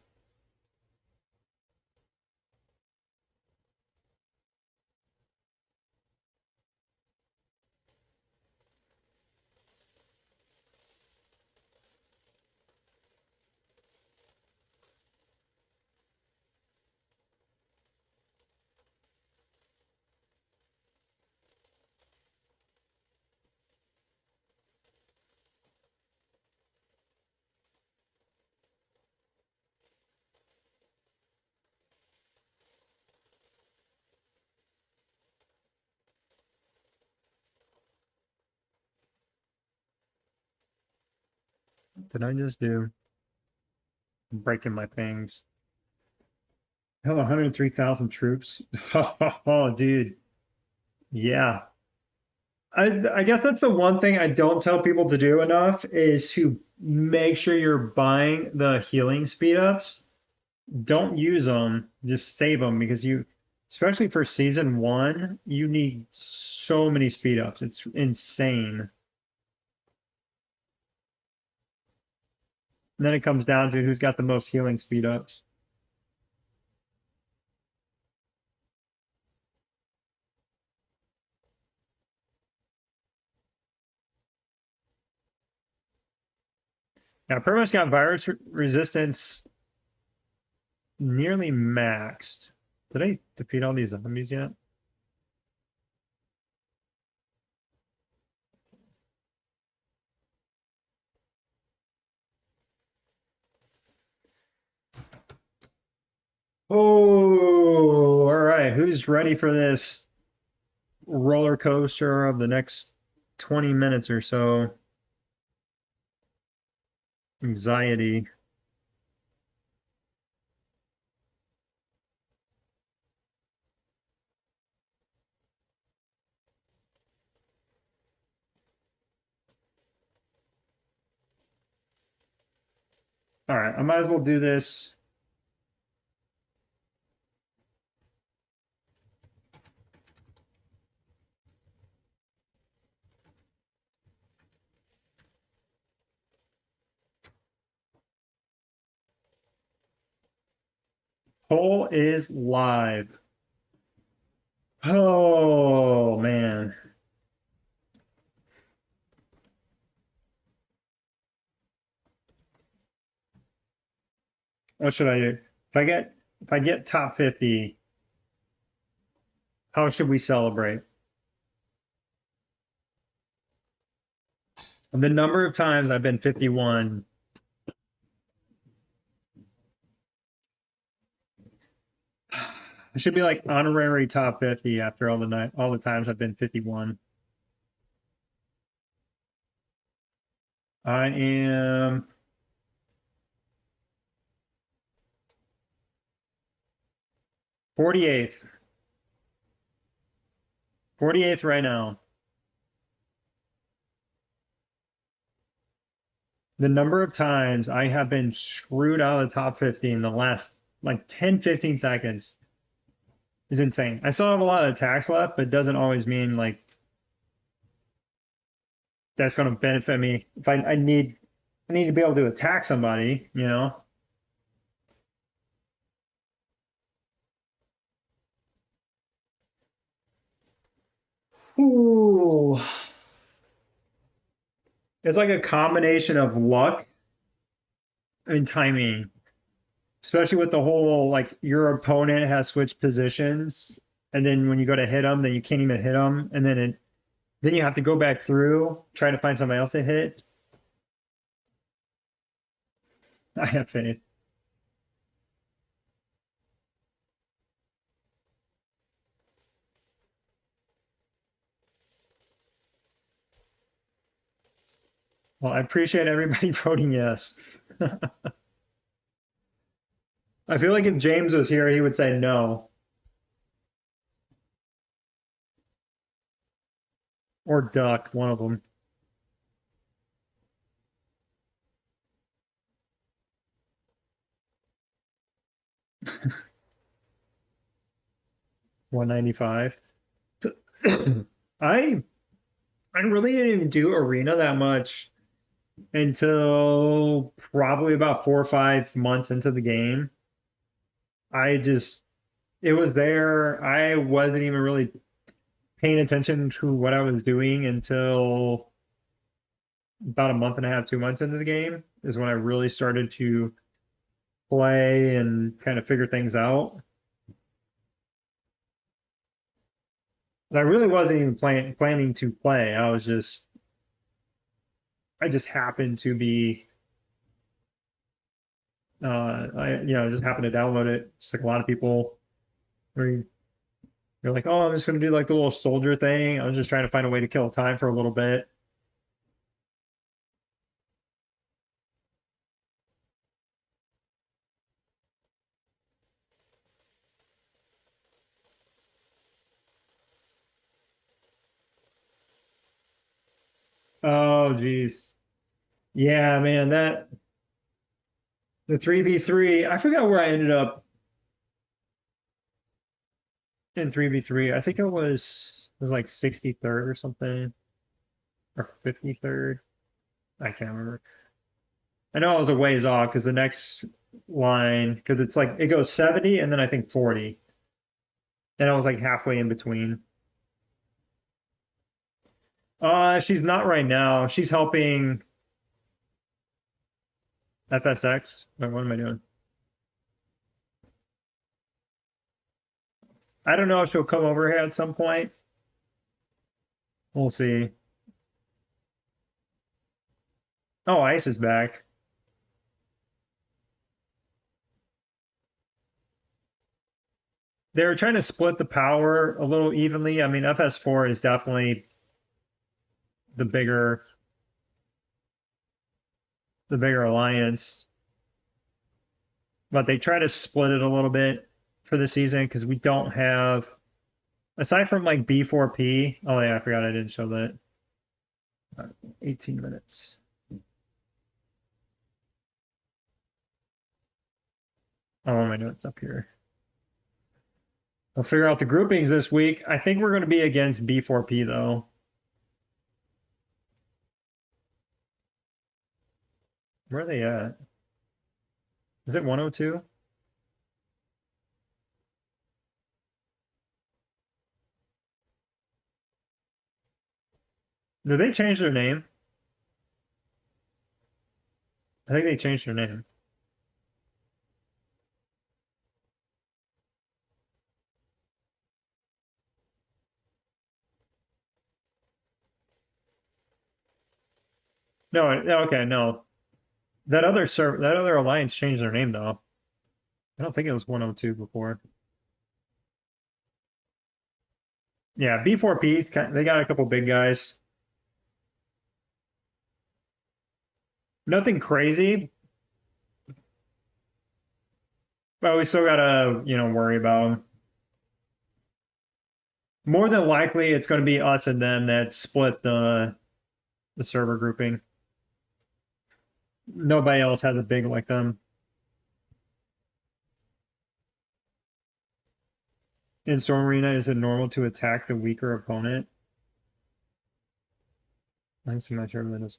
Did I just do? I'm breaking my things. Hell, 103,000 troops. Oh, dude. Yeah. I guess that's the one thing I don't tell people to do enough is to make sure you're buying the healing speed ups. Don't use them, just save them because especially for season one, you need so many speed ups. It's insane. And then it comes down to who's got the most healing speed ups. Now, I pretty much got virus resistance nearly maxed. Did I defeat all these zombies yet? Oh, all right. Who's ready for this roller coaster of the next 20 minutes or so? Anxiety. All right, I might as well do this. Poll is live. Oh, man. What should I do? If I get top 50, how should we celebrate? The number of times I've been 51. I should be like honorary top 50 after all the times I've been 51. I am 48th. 48th right now. The number of times I have been screwed out of the top 50 in the last like 10, 15 seconds is insane. I still have a lot of attacks left, but it doesn't always mean like that's going to benefit me. If I need to be able to attack somebody, you know. Ooh. It's like a combination of luck and timing, especially with the whole like your opponent has switched positions, and then when you go to hit them, then you can't even hit them, and then you have to go back through trying to find somebody else to hit. I have faith. Well, I appreciate everybody voting yes. I feel like if James was here, he would say no or duck, one of them. $195. I I really didn't even do arena that much until probably about 4 or 5 months into the game. I just it was there. I wasn't even really paying attention to what I was doing until about a month and a half, 2 months into the game is when I really started to play and kind of figure things out. And I really wasn't even planning to play. I just happened to be I just happened to download it just like a lot of people where you're like, oh, I'm just gonna do like the little soldier thing. I was just trying to find a way to kill time for a little bit. Oh, geez. Yeah, man, that the 3v3. I forgot where I ended up in 3v3. I think it was like 63rd or something or 53rd. I can't remember. I know I was a ways off because the next line, because it's like it goes 70 and then I think 40. And I was like halfway in between. She's not right now. She's helping FSX. Wait, what am I doing? I don't know if she'll come over here at some point. We'll see. Oh, Ice is back. They're trying to split the power a little evenly. I mean, FS4 is definitely the bigger the bigger alliance, but they try to split it a little bit for the season because we don't have aside from like B4P. Oh yeah, I forgot I didn't show that. 18 minutes. Oh, my notes up here. I'll figure out the groupings this week. I think we're going to be against B4P though. Where are they at? Is it 102? Did they change their name? I think they changed their name. No, okay, no. That other alliance changed their name though. I don't think it was 102 before. Yeah, B4P's they got a couple big guys. Nothing crazy, but we still gotta, worry about them. More than likely, it's going to be us and them that split the server grouping. Nobody else has a big like them. In Storm Arena, is it normal to attack the weaker opponent? I'm not sure that is.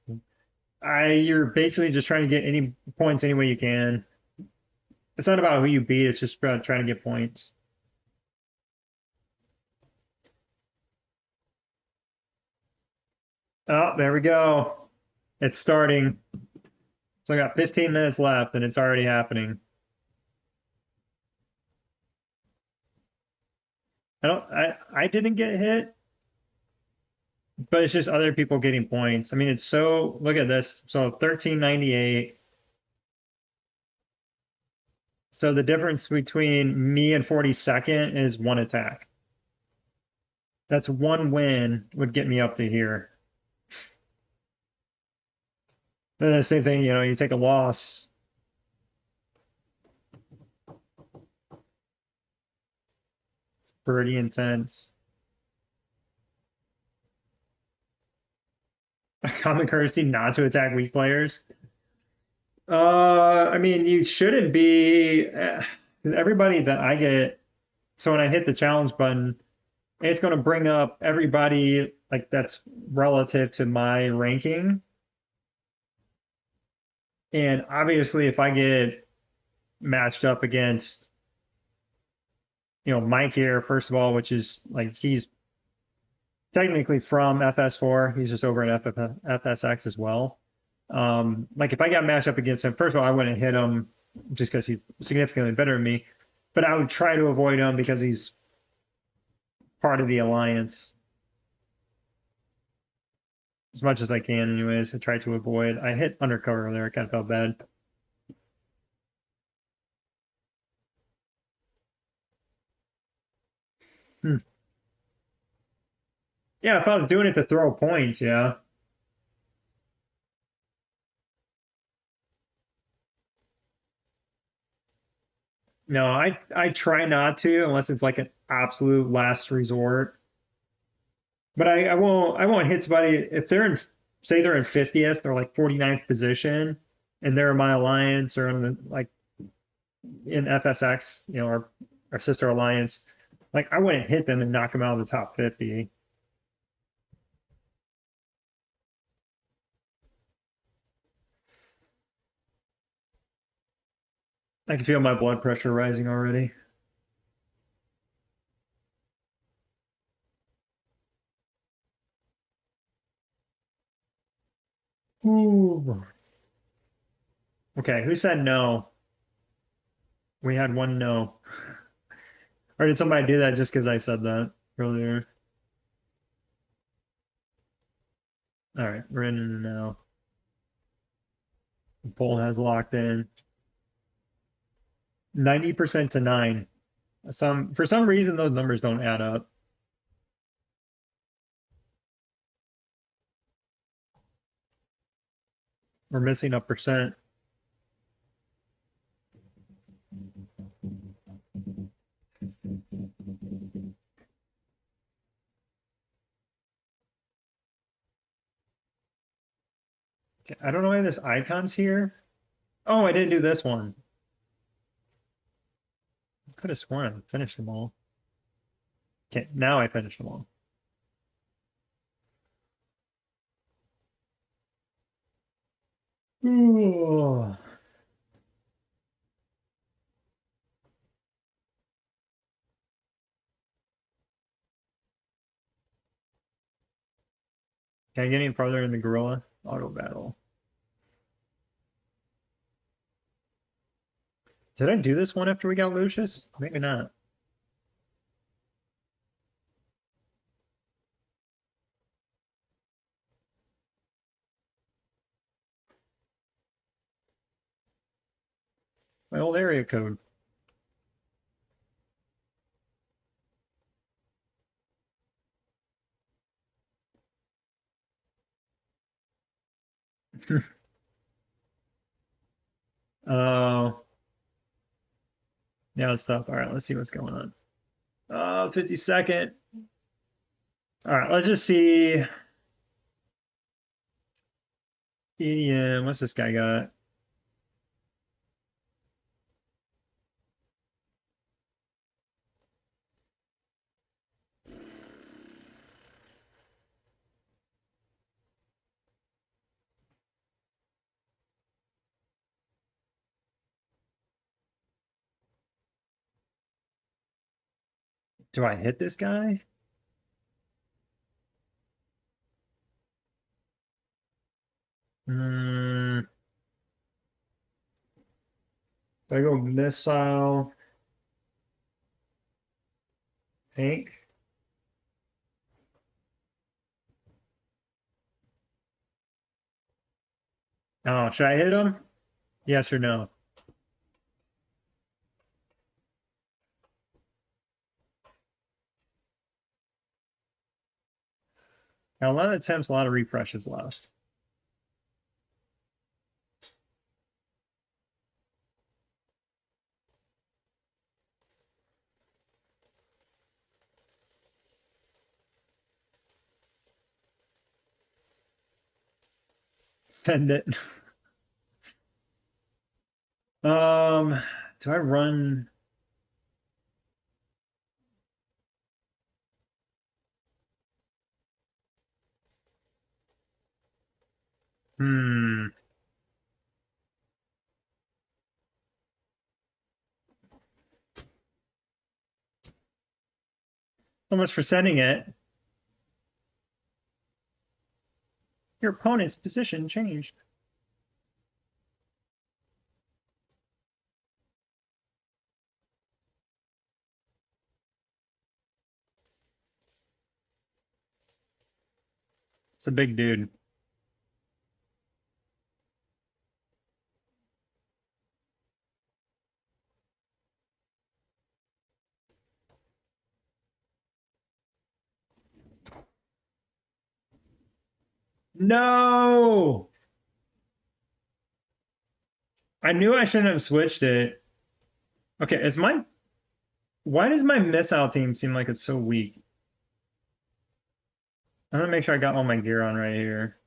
You're basically just trying to get any points any way you can. It's not about who you beat, it's just about trying to get points. Oh, there we go. It's starting. So I got 15 minutes left and it's already happening. I didn't get hit, but it's just other people getting points. I mean, it's so look at this. So 1398. So the difference between me and 42nd is one attack. That's one win would get me up to here. And the same thing, you take a loss. It's pretty intense. A common courtesy not to attack weak players. I mean, you shouldn't be, because everybody that I get, so when I hit the challenge button, it's going to bring up everybody like that's relative to my ranking. And obviously, if I get matched up against, Mike here, first of all, which is like he's technically from FS4, he's just over at FSX as well. Like if I got matched up against him, first of all, I wouldn't hit him just because he's significantly better than me, but I would try to avoid him because he's part of the alliance as much as I can, anyways. I try to avoid. I hit undercover there. It kind of felt bad. Hmm. Yeah, if I was doing it to throw points, yeah. No, I try not to unless it's like an absolute last resort. But I won't hit somebody if they're in say they're in 50th or like 49th position, and they're in my alliance or in the like in FSX, our sister alliance, like I wouldn't hit them and knock them out of the top 50. I can feel my blood pressure rising already. Ooh. Okay, who said no? We had one no. Or did somebody do that just because I said that earlier? All right, we're in now. The poll has locked in 90% to 9. For some reason those numbers don't add up. We're missing a percent. Okay, I don't know why this icon's here. Oh, I didn't do this one. I could have sworn I finished them all. Okay, now I finished them all. Ooh. Can I get any farther in the gorilla? Auto battle. Did I do this one after we got Lucius? Maybe not. My old area code. Oh, yeah, it's tough. All right, let's see what's going on. 52nd. All right, let's just see. EDM, what's this guy got? Do I hit this guy? Hmm. Do I go missile? Tank? Oh, should I hit him? Yes or no? Now, a lot of attempts, a lot of refreshes left. Send it. Um, do I run? Hmm. So much for sending it. Your opponent's position changed. It's a big dude. No! I knew I shouldn't have switched it. Okay, why does my missile team seem like it's so weak? I'm gonna make sure I got all my gear on right here.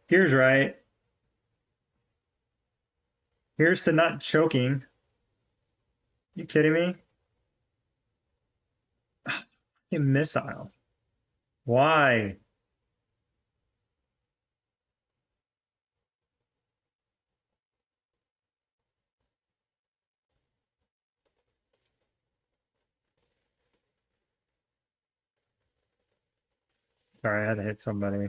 Here's right. Here's to not choking. You kidding me? A missile. Why? Sorry, I had to hit somebody.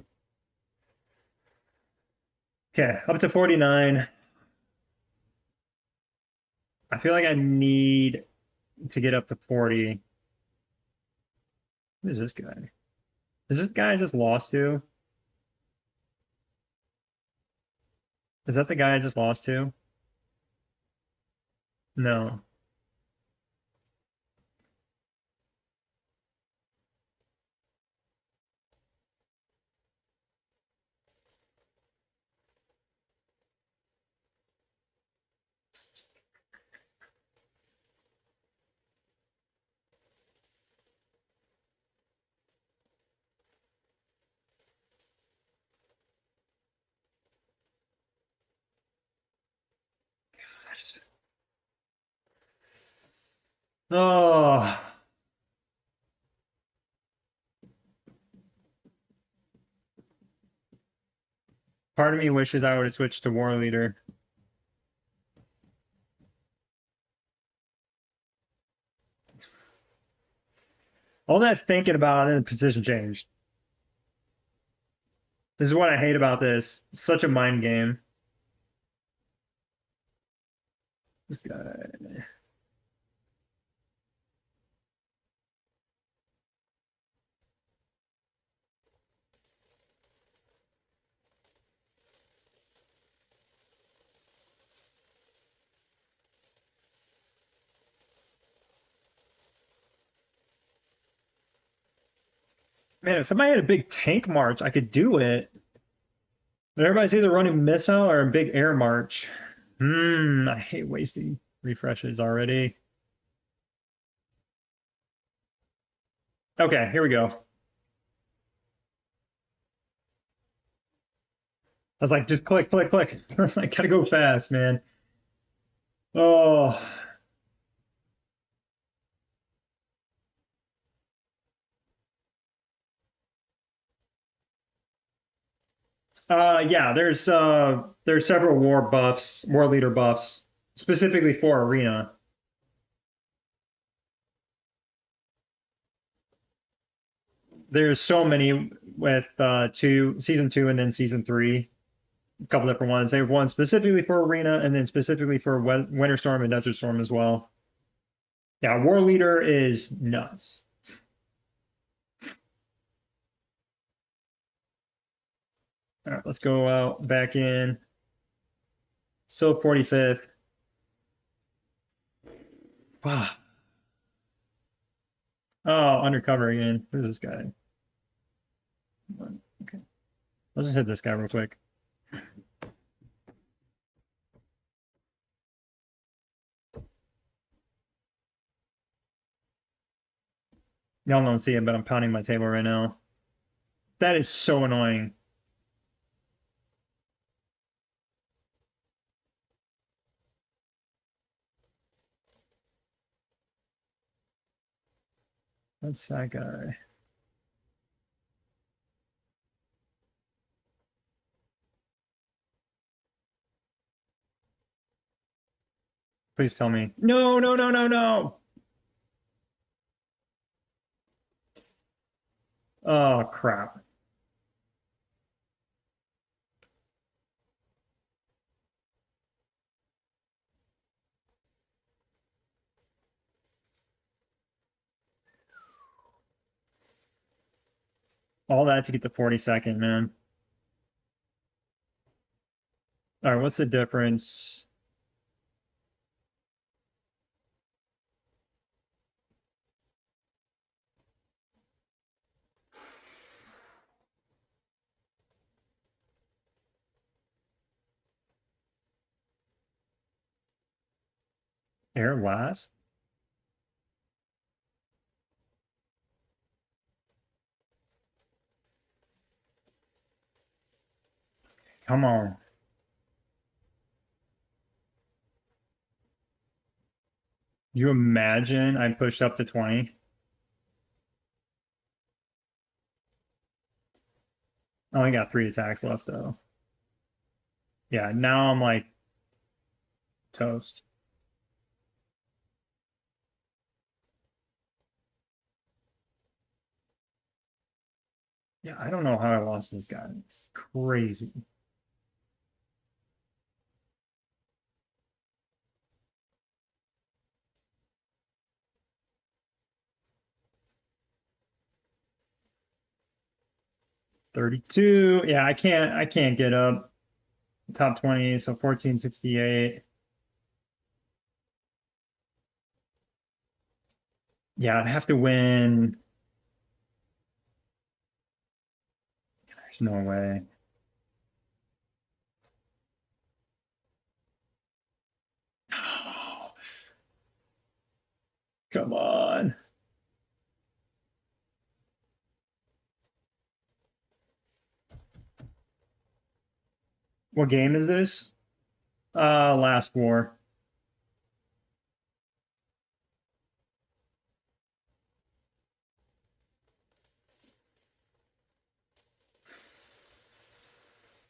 Okay, up to 49. I feel like I need to get up to 40. Who is this guy? Is this guy I just lost to? Is that the guy I just lost to? No. Oh, part of me wishes I would have switched to war leader. All that thinking about and the position changed. This is what I hate about this. It's such a mind game. This guy. Man, if somebody had a big tank march, I could do it. But everybody's either running missile or a big air march. I hate wasting refreshes already. Okay, here we go. I was like, just click, click, click. I was like, gotta go fast, man. Oh, yeah. There's several war buffs, war leader buffs, specifically for arena. There's so many with season two and then season three. A couple different ones. They have one specifically for arena and then specifically for winter storm and desert storm as well. Yeah, war leader is nuts. All right, let's go out back in. So 45th. Wow. Oh, undercover again. Who's this guy? Okay. Let's just hit this guy real quick. Y'all don't see it, but I'm pounding my table right now. That is so annoying. That's that guy. Please tell me. No, no, no, no, no. Oh, crap. All that to get to 42nd, man. All right, what's the difference? Air last? Come on. You imagine I pushed up to 20? I only got 3 attacks left though. Yeah, now I'm like toast. Yeah, I don't know how I lost this guy. It's crazy. $32. Yeah, I can't get up top 20, so 1468. Yeah, I'd have to win. There's no way. Come on. What game is this? Last war.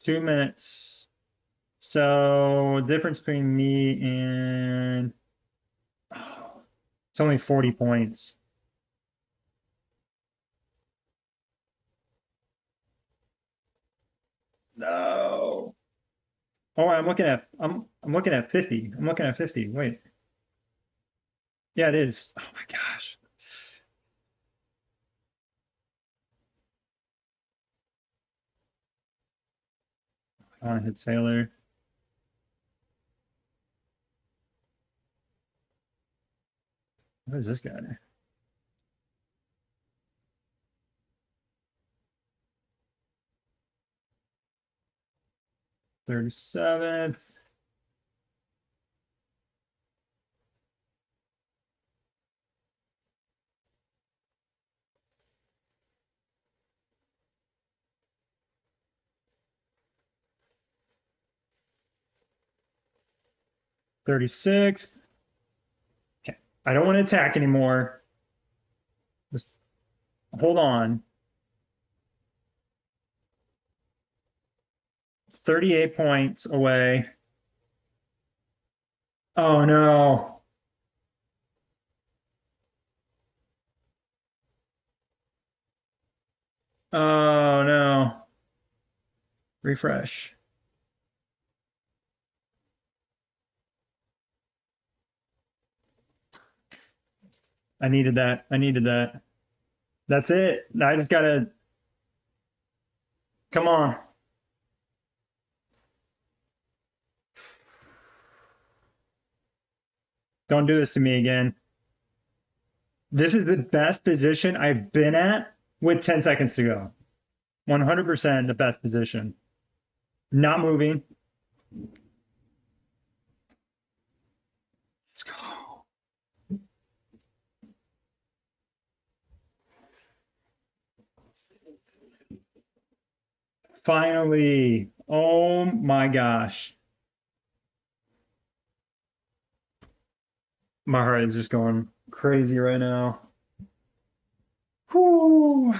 Two minutes. So difference between me and oh, it's only 40 points. No. Oh, I'm looking at 50. I'm looking at 50. Wait. Yeah, it is. Oh my gosh. I want to hit Sailor. What is this guy? 37th. 36th. Okay. I don't want to attack anymore. Just hold on. It's 38 points away. Oh no. Oh no. Refresh. I needed that. I needed that. That's it. I just gotta come on. Don't do this to me again. This is the best position I've been at with 10 seconds to go. 100% the best position. Not moving. Let's go. Finally. Oh my gosh. My heart is just going crazy right now. Whew.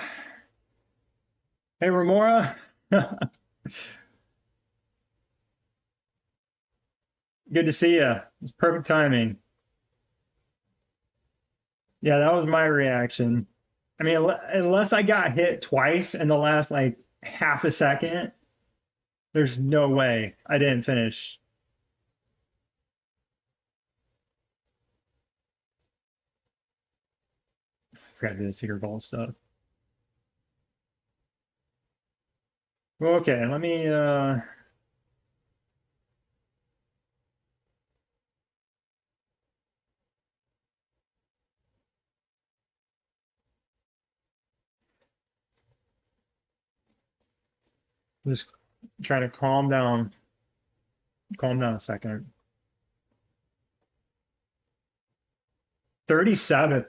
Hey, Remora. Good to see you. It's perfect timing. Yeah, that was my reaction. I mean, unless I got hit twice in the last like half a second, there's no way I didn't finish. I forgot to do the secret goal stuff. Well, okay, let me just try to calm down. Calm down a second. 37.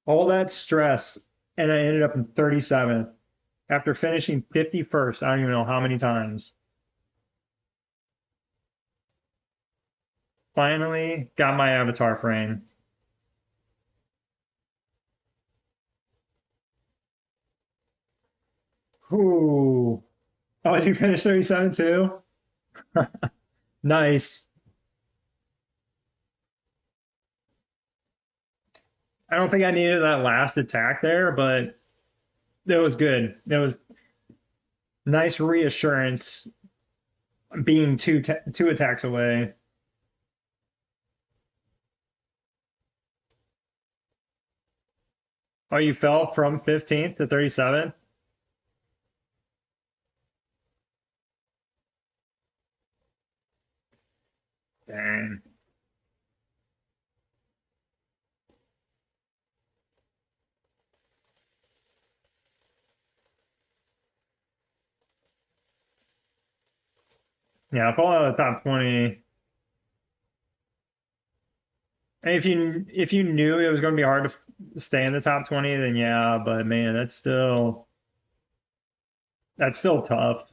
All that stress, and I ended up in 37. after finishing 51st. I don't even know how many times. Finally got my avatar frame. Ooh. Oh, did you finish 37 too? Nice. I don't think I needed that last attack there, but it was good. It was nice reassurance being two attacks away. Oh, you fell from 15th to 37th? Dang. Yeah, fall out of the top 20. And if you knew it was going to be hard to stay in the top 20, then yeah, but man, that's still tough.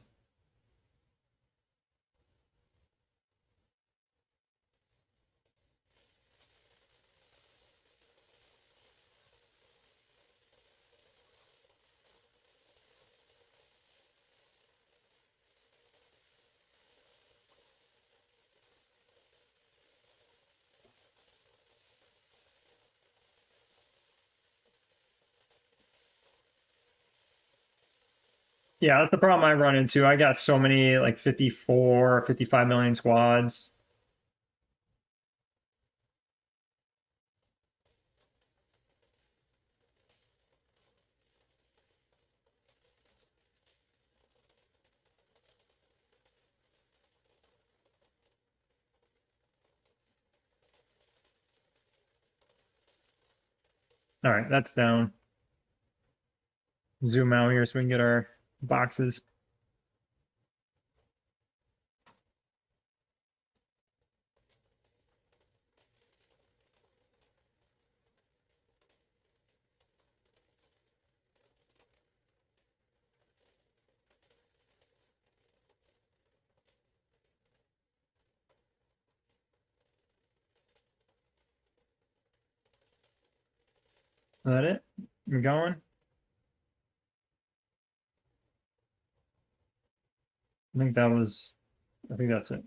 Yeah, that's the problem I run into. I got so many like 54, 55 million squads. All right, that's down. Zoom out here so we can get our boxes. Is that it? We're going? I think that's it.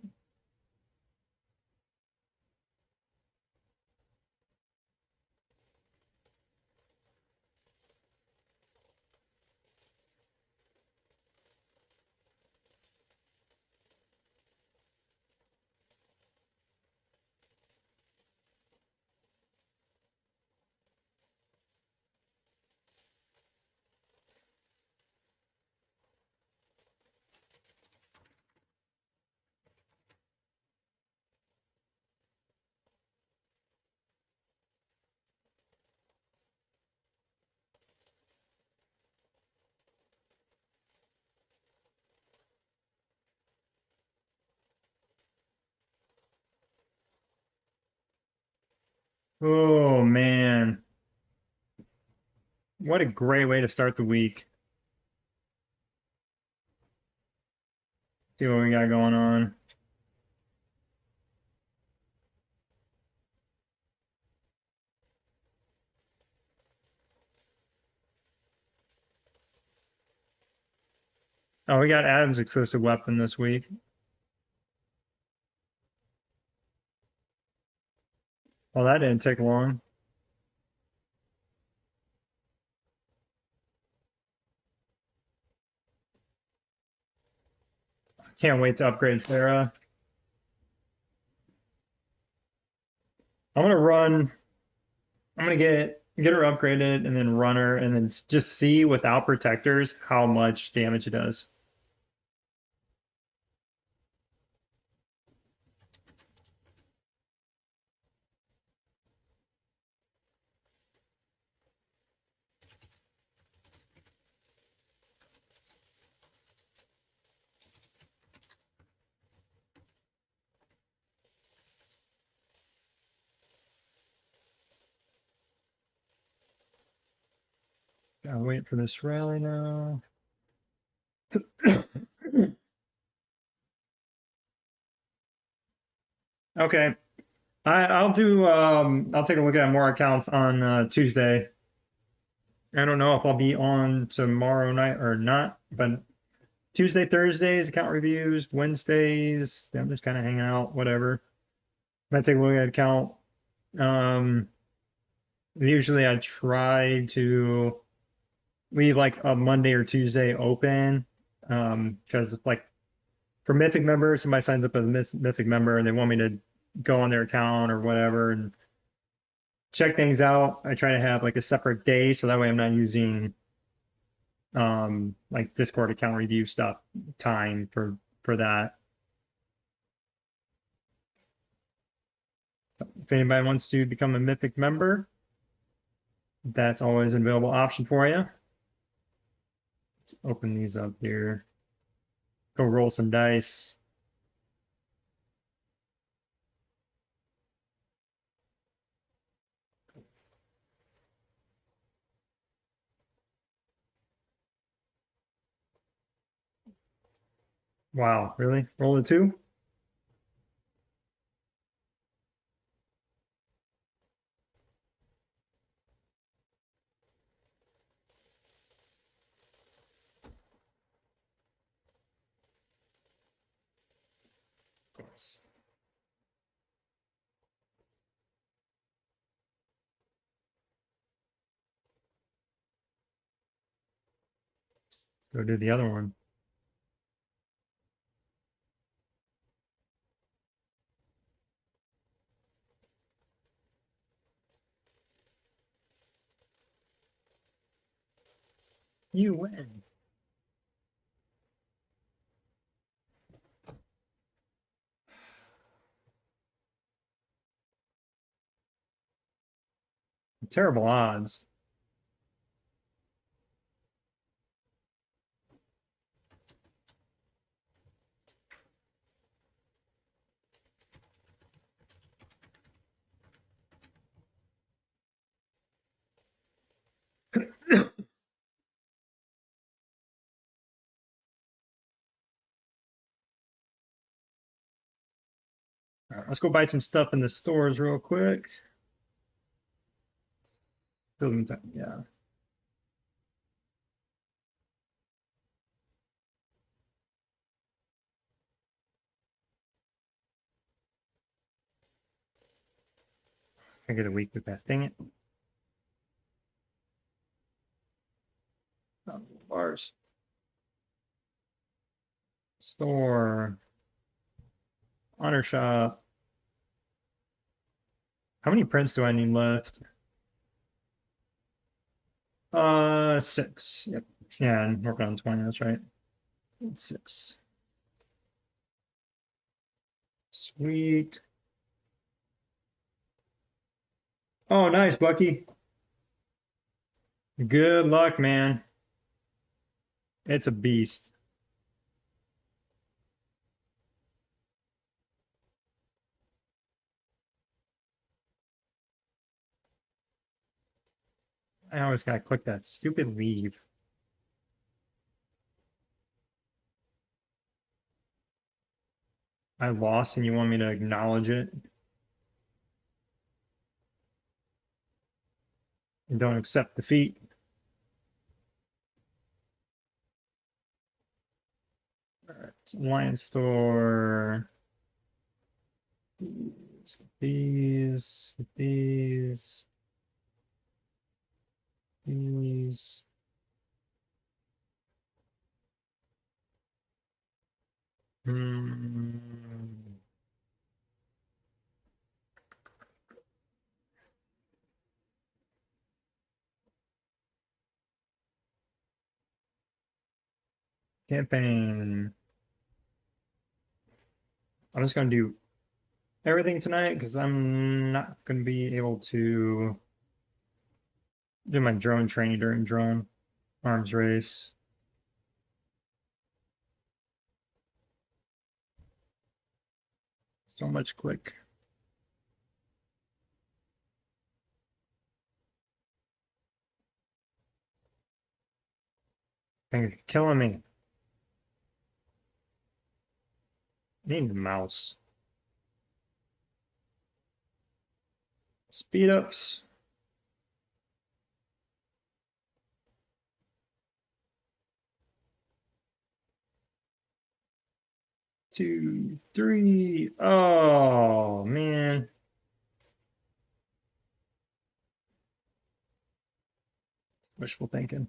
Oh man, what a great way to start the week. See what we got going on. Oh, we got Adam's exclusive weapon this week. Well, that didn't take long. Can't wait to upgrade Sarah. I'm gonna run. I'm gonna get her upgraded and then run her and then just see without protectors how much damage it does. Gotta wait for this rally now. Okay. I'll take a look at more accounts on Tuesday. I don't know if I'll be on tomorrow night or not, but Tuesday, Thursdays, account reviews, Wednesdays, I'm just kind of hanging out, whatever. I take a look at account. Um, Usually I try to leave like a Monday or Tuesday open. Because like for Mythic members, somebody signs up as a Mythic member and they want me to go on their account or whatever and check things out. I try to have like a separate day so that way I'm not using like Discord account review stuff time for that. If anybody wants to become a Mythic member, that's always an available option for you. Let's open these up here. Go roll some dice. Wow, really? Roll a two? Of course. Go do the other one. You win. Terrible odds. All right, let's go buy some stuff in the stores real quick. Building time, yeah. I get a weekly pass. Dang it. Oh, bars. Store. Honor shop. How many prints do I need left? Six. Yep. Yeah, and working on 20, that's right. Six. Sweet. Oh, nice, Bucky. Good luck, man. It's a beast. I always gotta click that stupid leave. I lost and you want me to acknowledge it and don't accept defeat. All right, Alliance Store. These. Hmm. Campaign. I'm just gonna do everything tonight because I'm not gonna be able to do my drone training during drone arms race. So much click. They're killing me. Need the mouse. Speed ups. Two, three. Oh, man. Wishful thinking.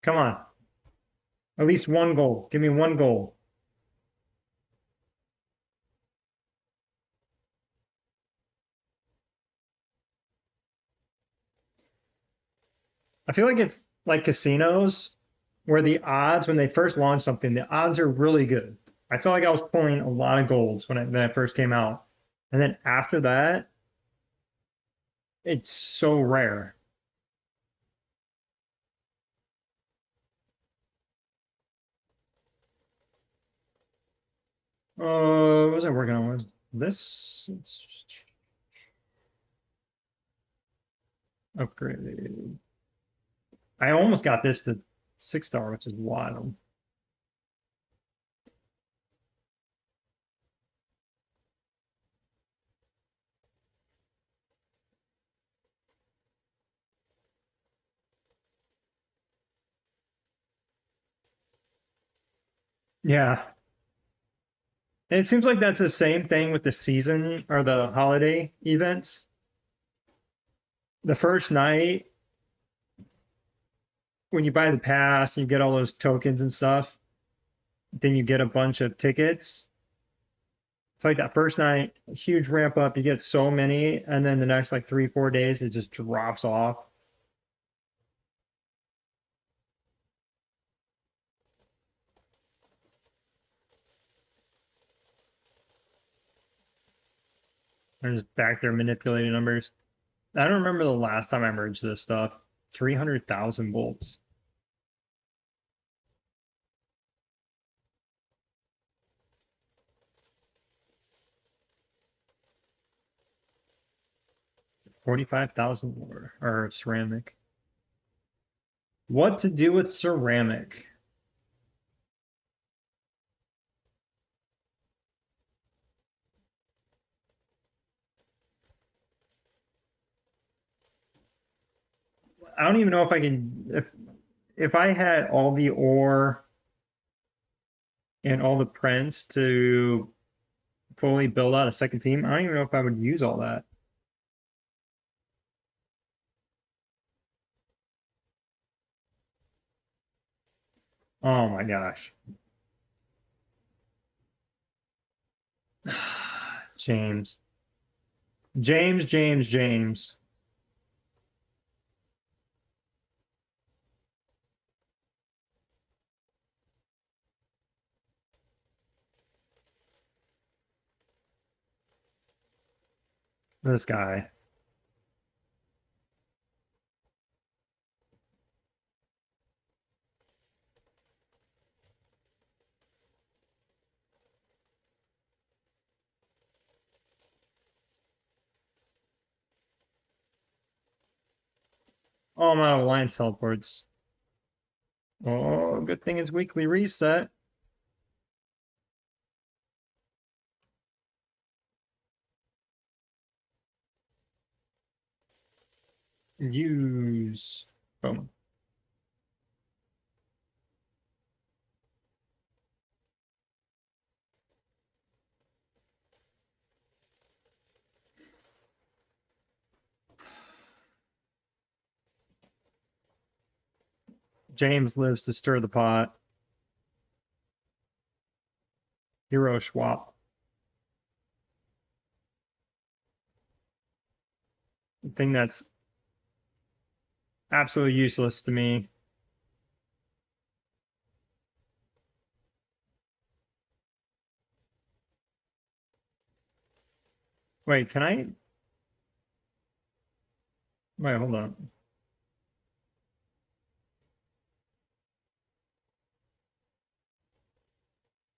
Come on. At least one goal. Give me one goal. I feel like it's like casinos where the odds, when they first launch something, the odds are really good. I felt like I was pulling a lot of golds when I first came out. And then after that, it's so rare. What was I working on? Was this? It's upgraded. I almost got this to 6 star, which is wild. Yeah. And it seems like that's the same thing with the season or the holiday events. The first night, when you buy the pass, you get all those tokens and stuff, then you get a bunch of tickets. It's like that first night, a huge ramp up, you get so many, and then the next like 3, 4 days, it just drops off. They're just back there manipulating numbers. I don't remember the last time I merged this stuff. 300,000 volts. 45,000 more, or ceramic. What to do with ceramic? I don't even know if I can, if I had all the ore and all the prints to fully build out a second team, I don't even know if I would use all that. Oh my gosh. James. James. This guy. Oh, I'm out of alliance teleports. Oh, good thing it's weekly reset. Use. Boom. James lives to stir the pot. Hero swap. Thing that's absolutely useless to me. Wait, can I? Wait, hold on.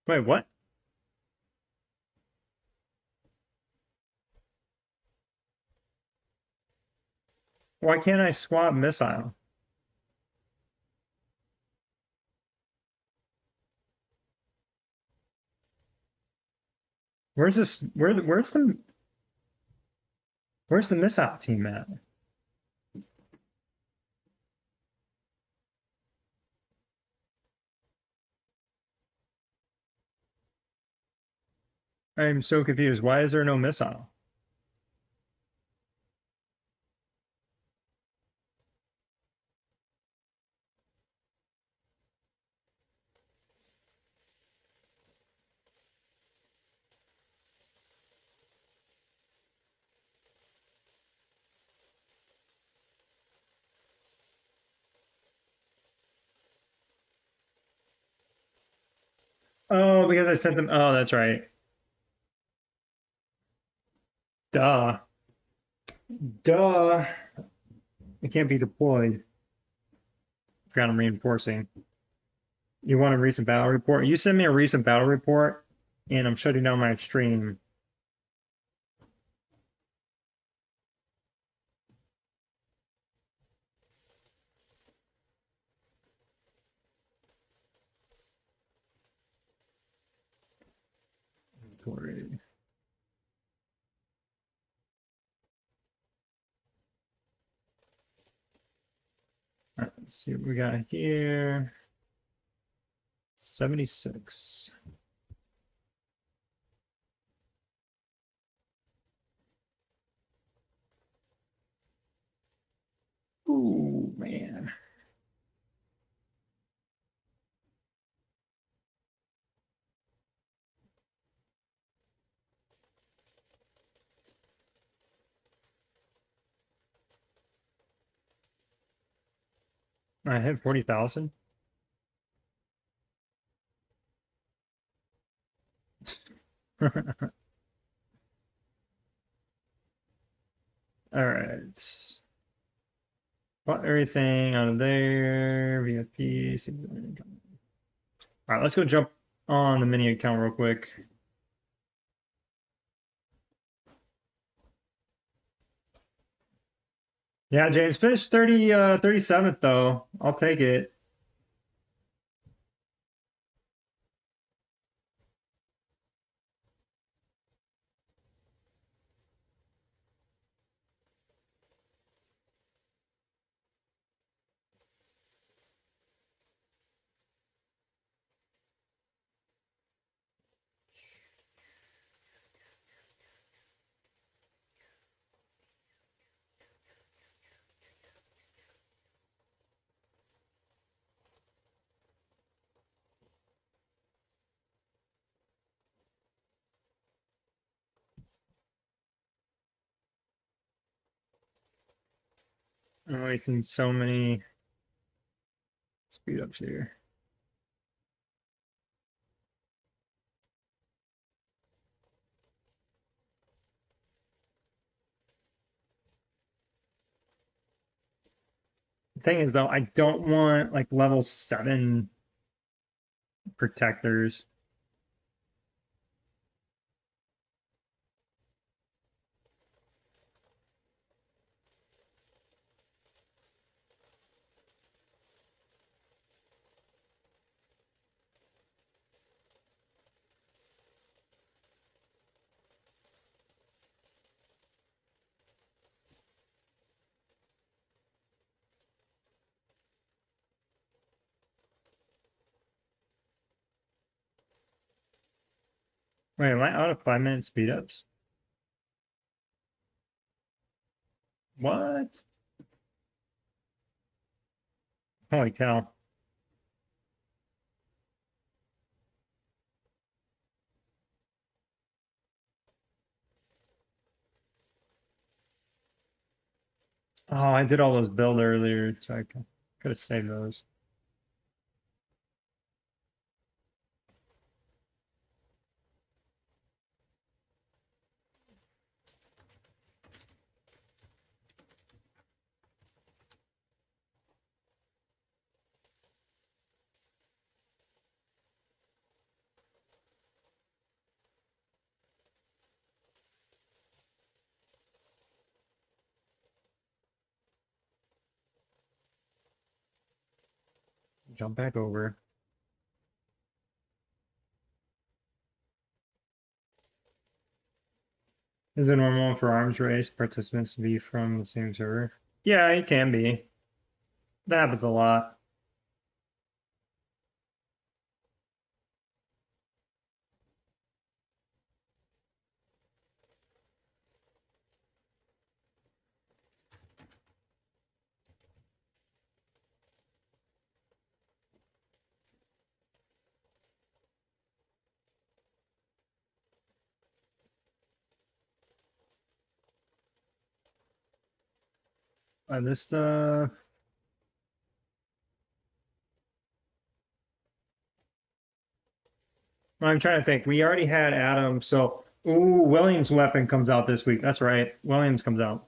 Wait, what? Why can't I swap missile? Where's this? Where's the missile team at? I'm so confused. Why is there no missile? Oh, because I sent them. Oh, that's right. Duh. Duh. It can't be deployed. Forgot I'm reinforcing. You want a recent battle report? You send me a recent battle report, and I'm shutting down my stream. Inventory. All right, let's see what we got here. 76. Ooh, man. I hit 40,000. All right. Bought everything out of there. VFP. All right, let's go jump on the mini account real quick. Yeah, James finished 37th though. I'll take it. I'm wasting so many speed ups here. The thing is though, I don't want like level 7 protectors. Wait, am I out of 5-minute speed ups? What? Holy cow. Oh, I did all those build earlier, so I could have saved those. Jump back over. Is it normal for arms race participants to be from the same server? Yeah, it can be. That happens a lot. This stuff. I'm trying to think. We already had Adam, so ooh, Williams' weapon comes out this week. That's right. Williams comes out.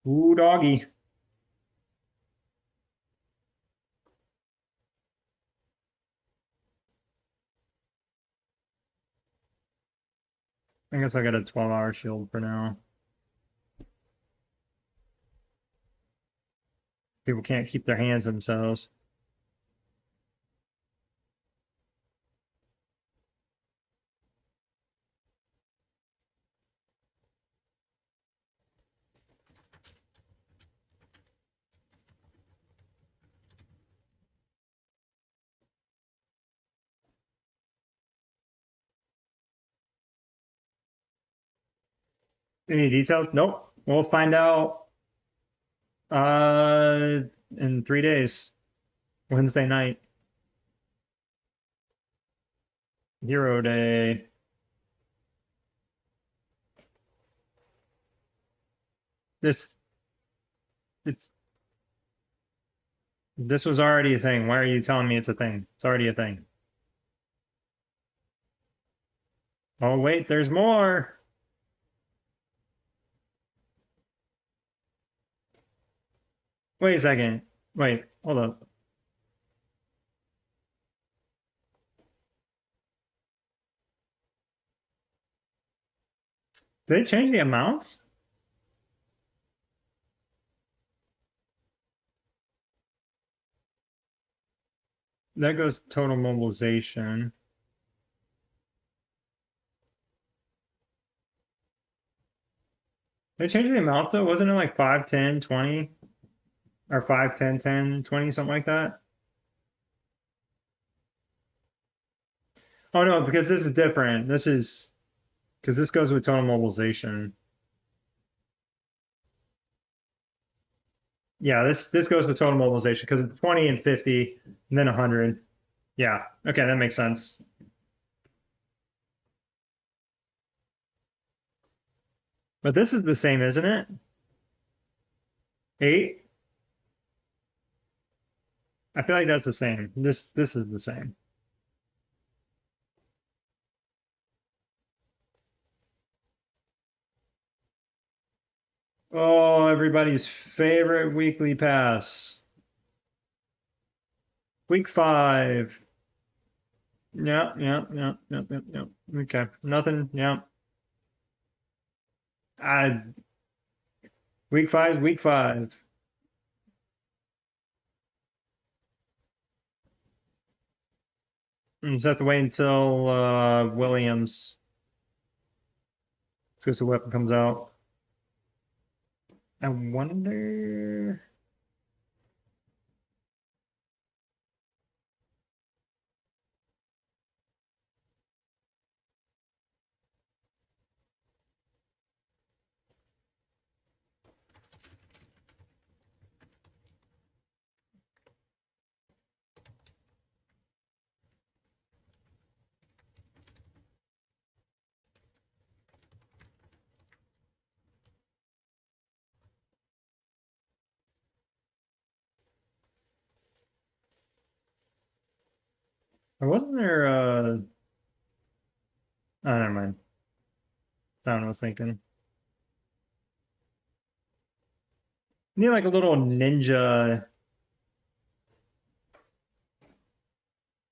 Ooh, doggy. I guess I got a 12-hour shield for now. People can't keep their hands themselves. Any details? Nope. We'll find out in 3 days. Wednesday night. Hero Day. This it's this was already a thing. Why are you telling me it's a thing? It's already a thing. Oh wait, there's more. Wait a second. Wait, hold up. Did they change the amounts? That goes total mobilization. They changed the amount though? Wasn't it like 5, 10, 20? Or 5, 10, 10, 20, something like that? Oh no, because this is different. This is because this goes with total mobilization. Yeah, this goes with total mobilization because it's 20 and 50 and then 100. Yeah, okay, that makes sense. But this is the same, isn't it? 8? I feel like that's the same. This is the same. Oh, everybody's favorite weekly pass. Week 5. Yeah, yeah, yeah, yeah, yeah, yeah. Okay, nothing. Yeah. I week 5 is week 5. And just have to wait until Williams' exclusive weapon comes out. I wonder. Or wasn't there? Oh, never mind. That's not what I was thinking. You need like a little ninja.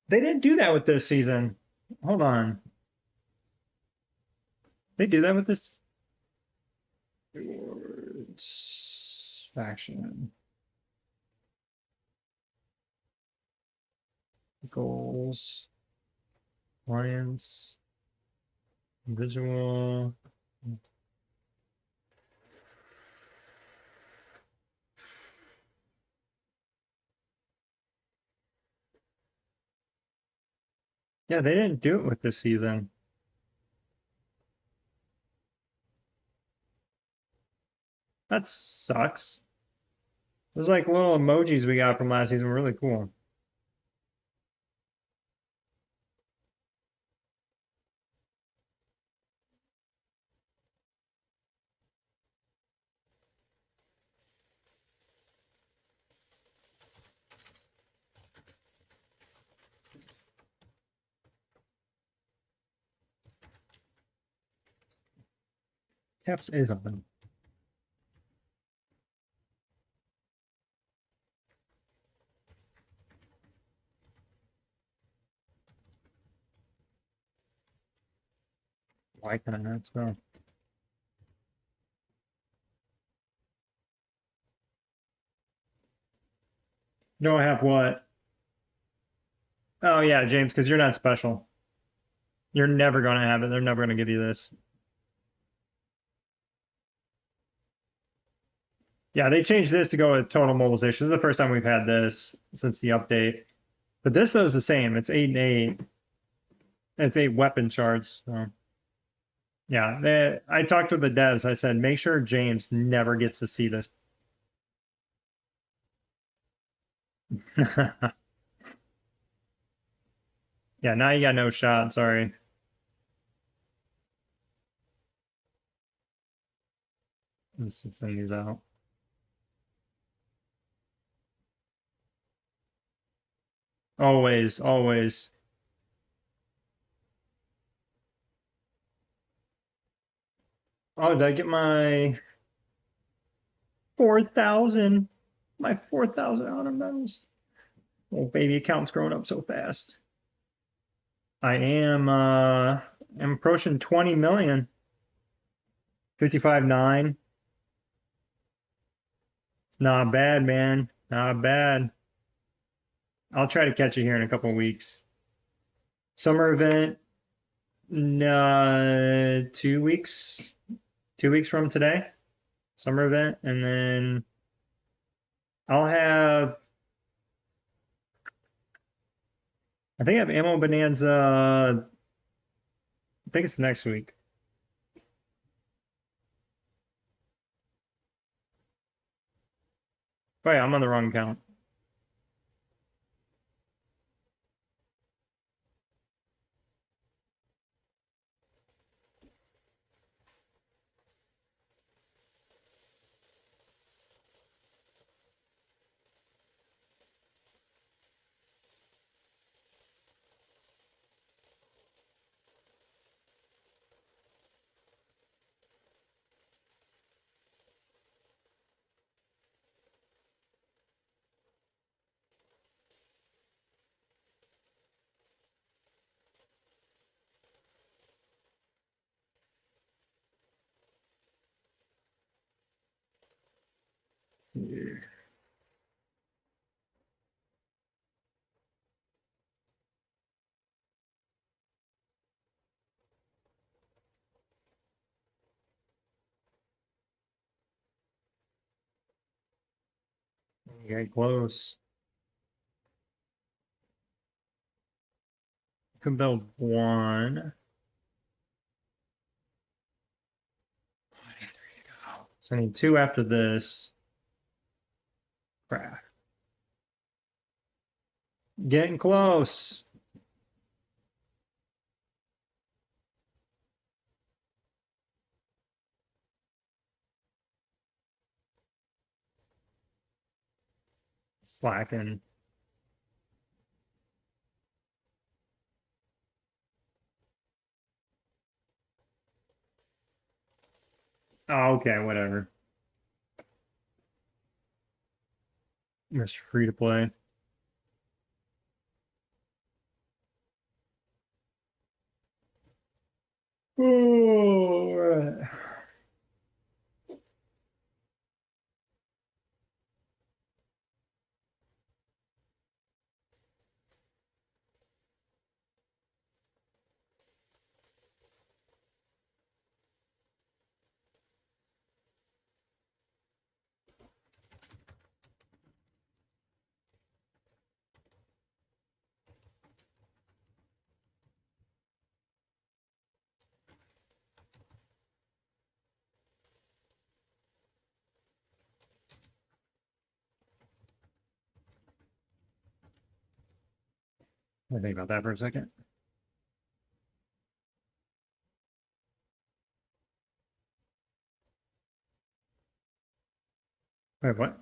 They didn't do that with this season. Hold on. They do that with this rewards faction goals alliance. Visual. Yeah, they didn't do it with this season. That sucks. Those like little emojis we got from last season were really cool. Caps is on. Why can I not spell? Do I have what? Oh yeah, James, because you're not special. You're never gonna have it. They're never gonna give you this. Yeah, they changed this to go with total mobilization. This is the first time we've had this since the update. But this though is the same. It's 8 and 8. It's 8 weapon shards. So yeah, I talked with the devs. I said make sure James never gets to see this. Yeah, now you got no shot. Sorry. Let's send these out. Always, always. Oh, did I get my 4,000? My 4,000 honor medals. Oh, baby account's growing up so fast. I'm approaching 20 million. 55.9. It's not bad, man. Not bad. I'll try to catch it here in a couple of weeks. Summer event, 2 weeks. 2 weeks from today. Summer event, and then I'll have. I think I have ammo bonanza. I think it's next week. Oh yeah, I'm on the wrong account. Okay, close. Can build one. So I need two after this. Crap. Getting close. Slacking. Oh, okay, whatever. It's free to play. Oh, I think about that for a second. Wait, what?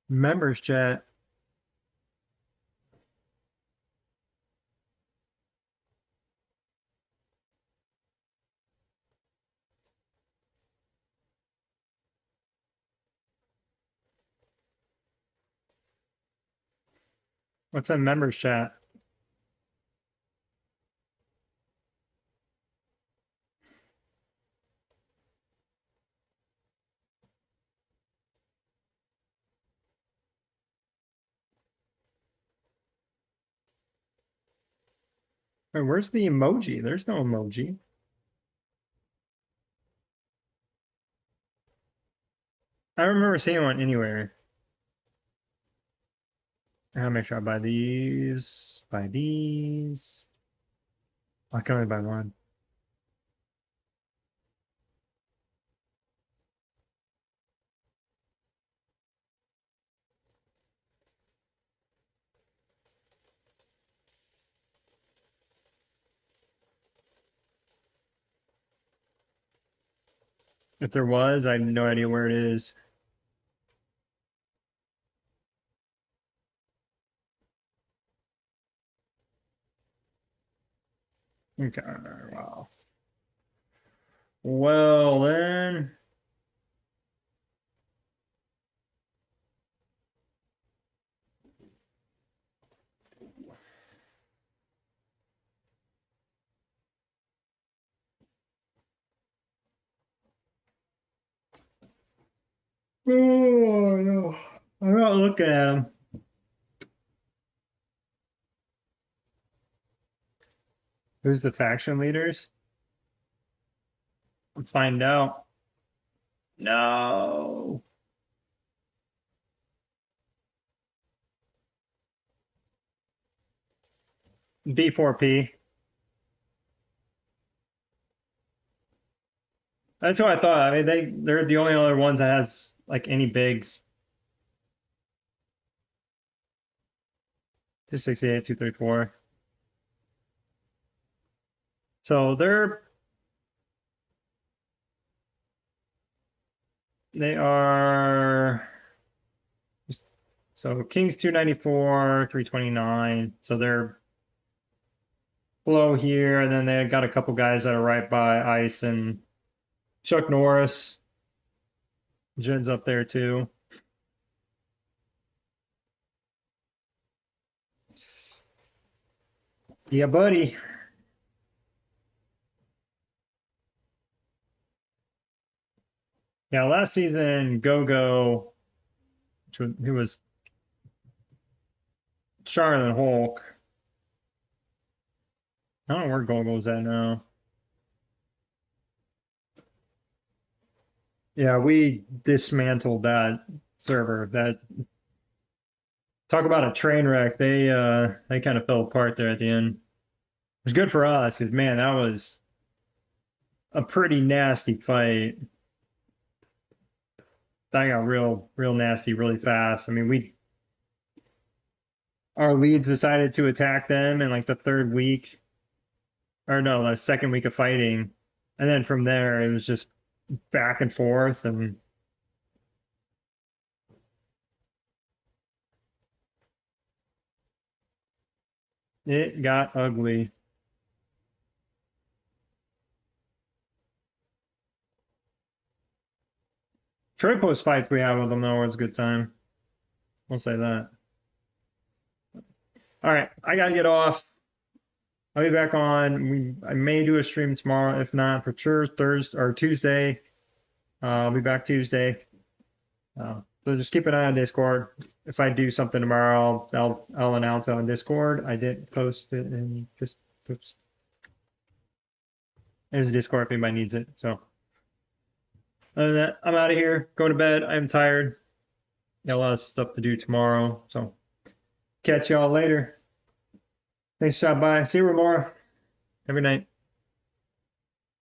Members chat. What's a members chat? Wait, where's the emoji? There's no emoji. I don't remember seeing one anywhere. I'll make sure I buy these. Buy these. I can only buy one. If there was, I have no idea where it is. Okay, wow. Well then. Oh no. I'm not looking at them. Who's the faction leaders? Find out. No. B4P. That's what I thought. I mean, they're the only other ones that has like any bigs. 268, 234. So they are so Kings 294, 329. So they're below here, and then they got a couple guys that are right by Ice and Chuck Norris. Jen's up there too. Yeah, buddy. Yeah, last season, Go-Go, who was stronger than Hulk. I don't know where Go-Go's at now. Yeah, we dismantled that server. That talk about a train wreck. They kind of fell apart there at the end. It was good for us because man, that was a pretty nasty fight. That got real nasty really fast. I mean, our leads decided to attack them in like the third week, or no, the second week of fighting, and then from there it was just back and forth, and it got ugly. Troy post fights we have with them though was a good time. I'll say that. All right, I gotta get off. I'll be back on. I may do a stream tomorrow, if not for sure Thursday or Tuesday. I'll be back Tuesday. So just keep an eye on Discord. If I do something tomorrow, I'll announce it on Discord. I didn't post it and just oops. There's Discord if anybody needs it. So other than that, I'm out of here. Going to bed. I'm tired. Got a lot of stuff to do tomorrow. So catch y'all later. Thanks for stopping by. See you tomorrow. Every night.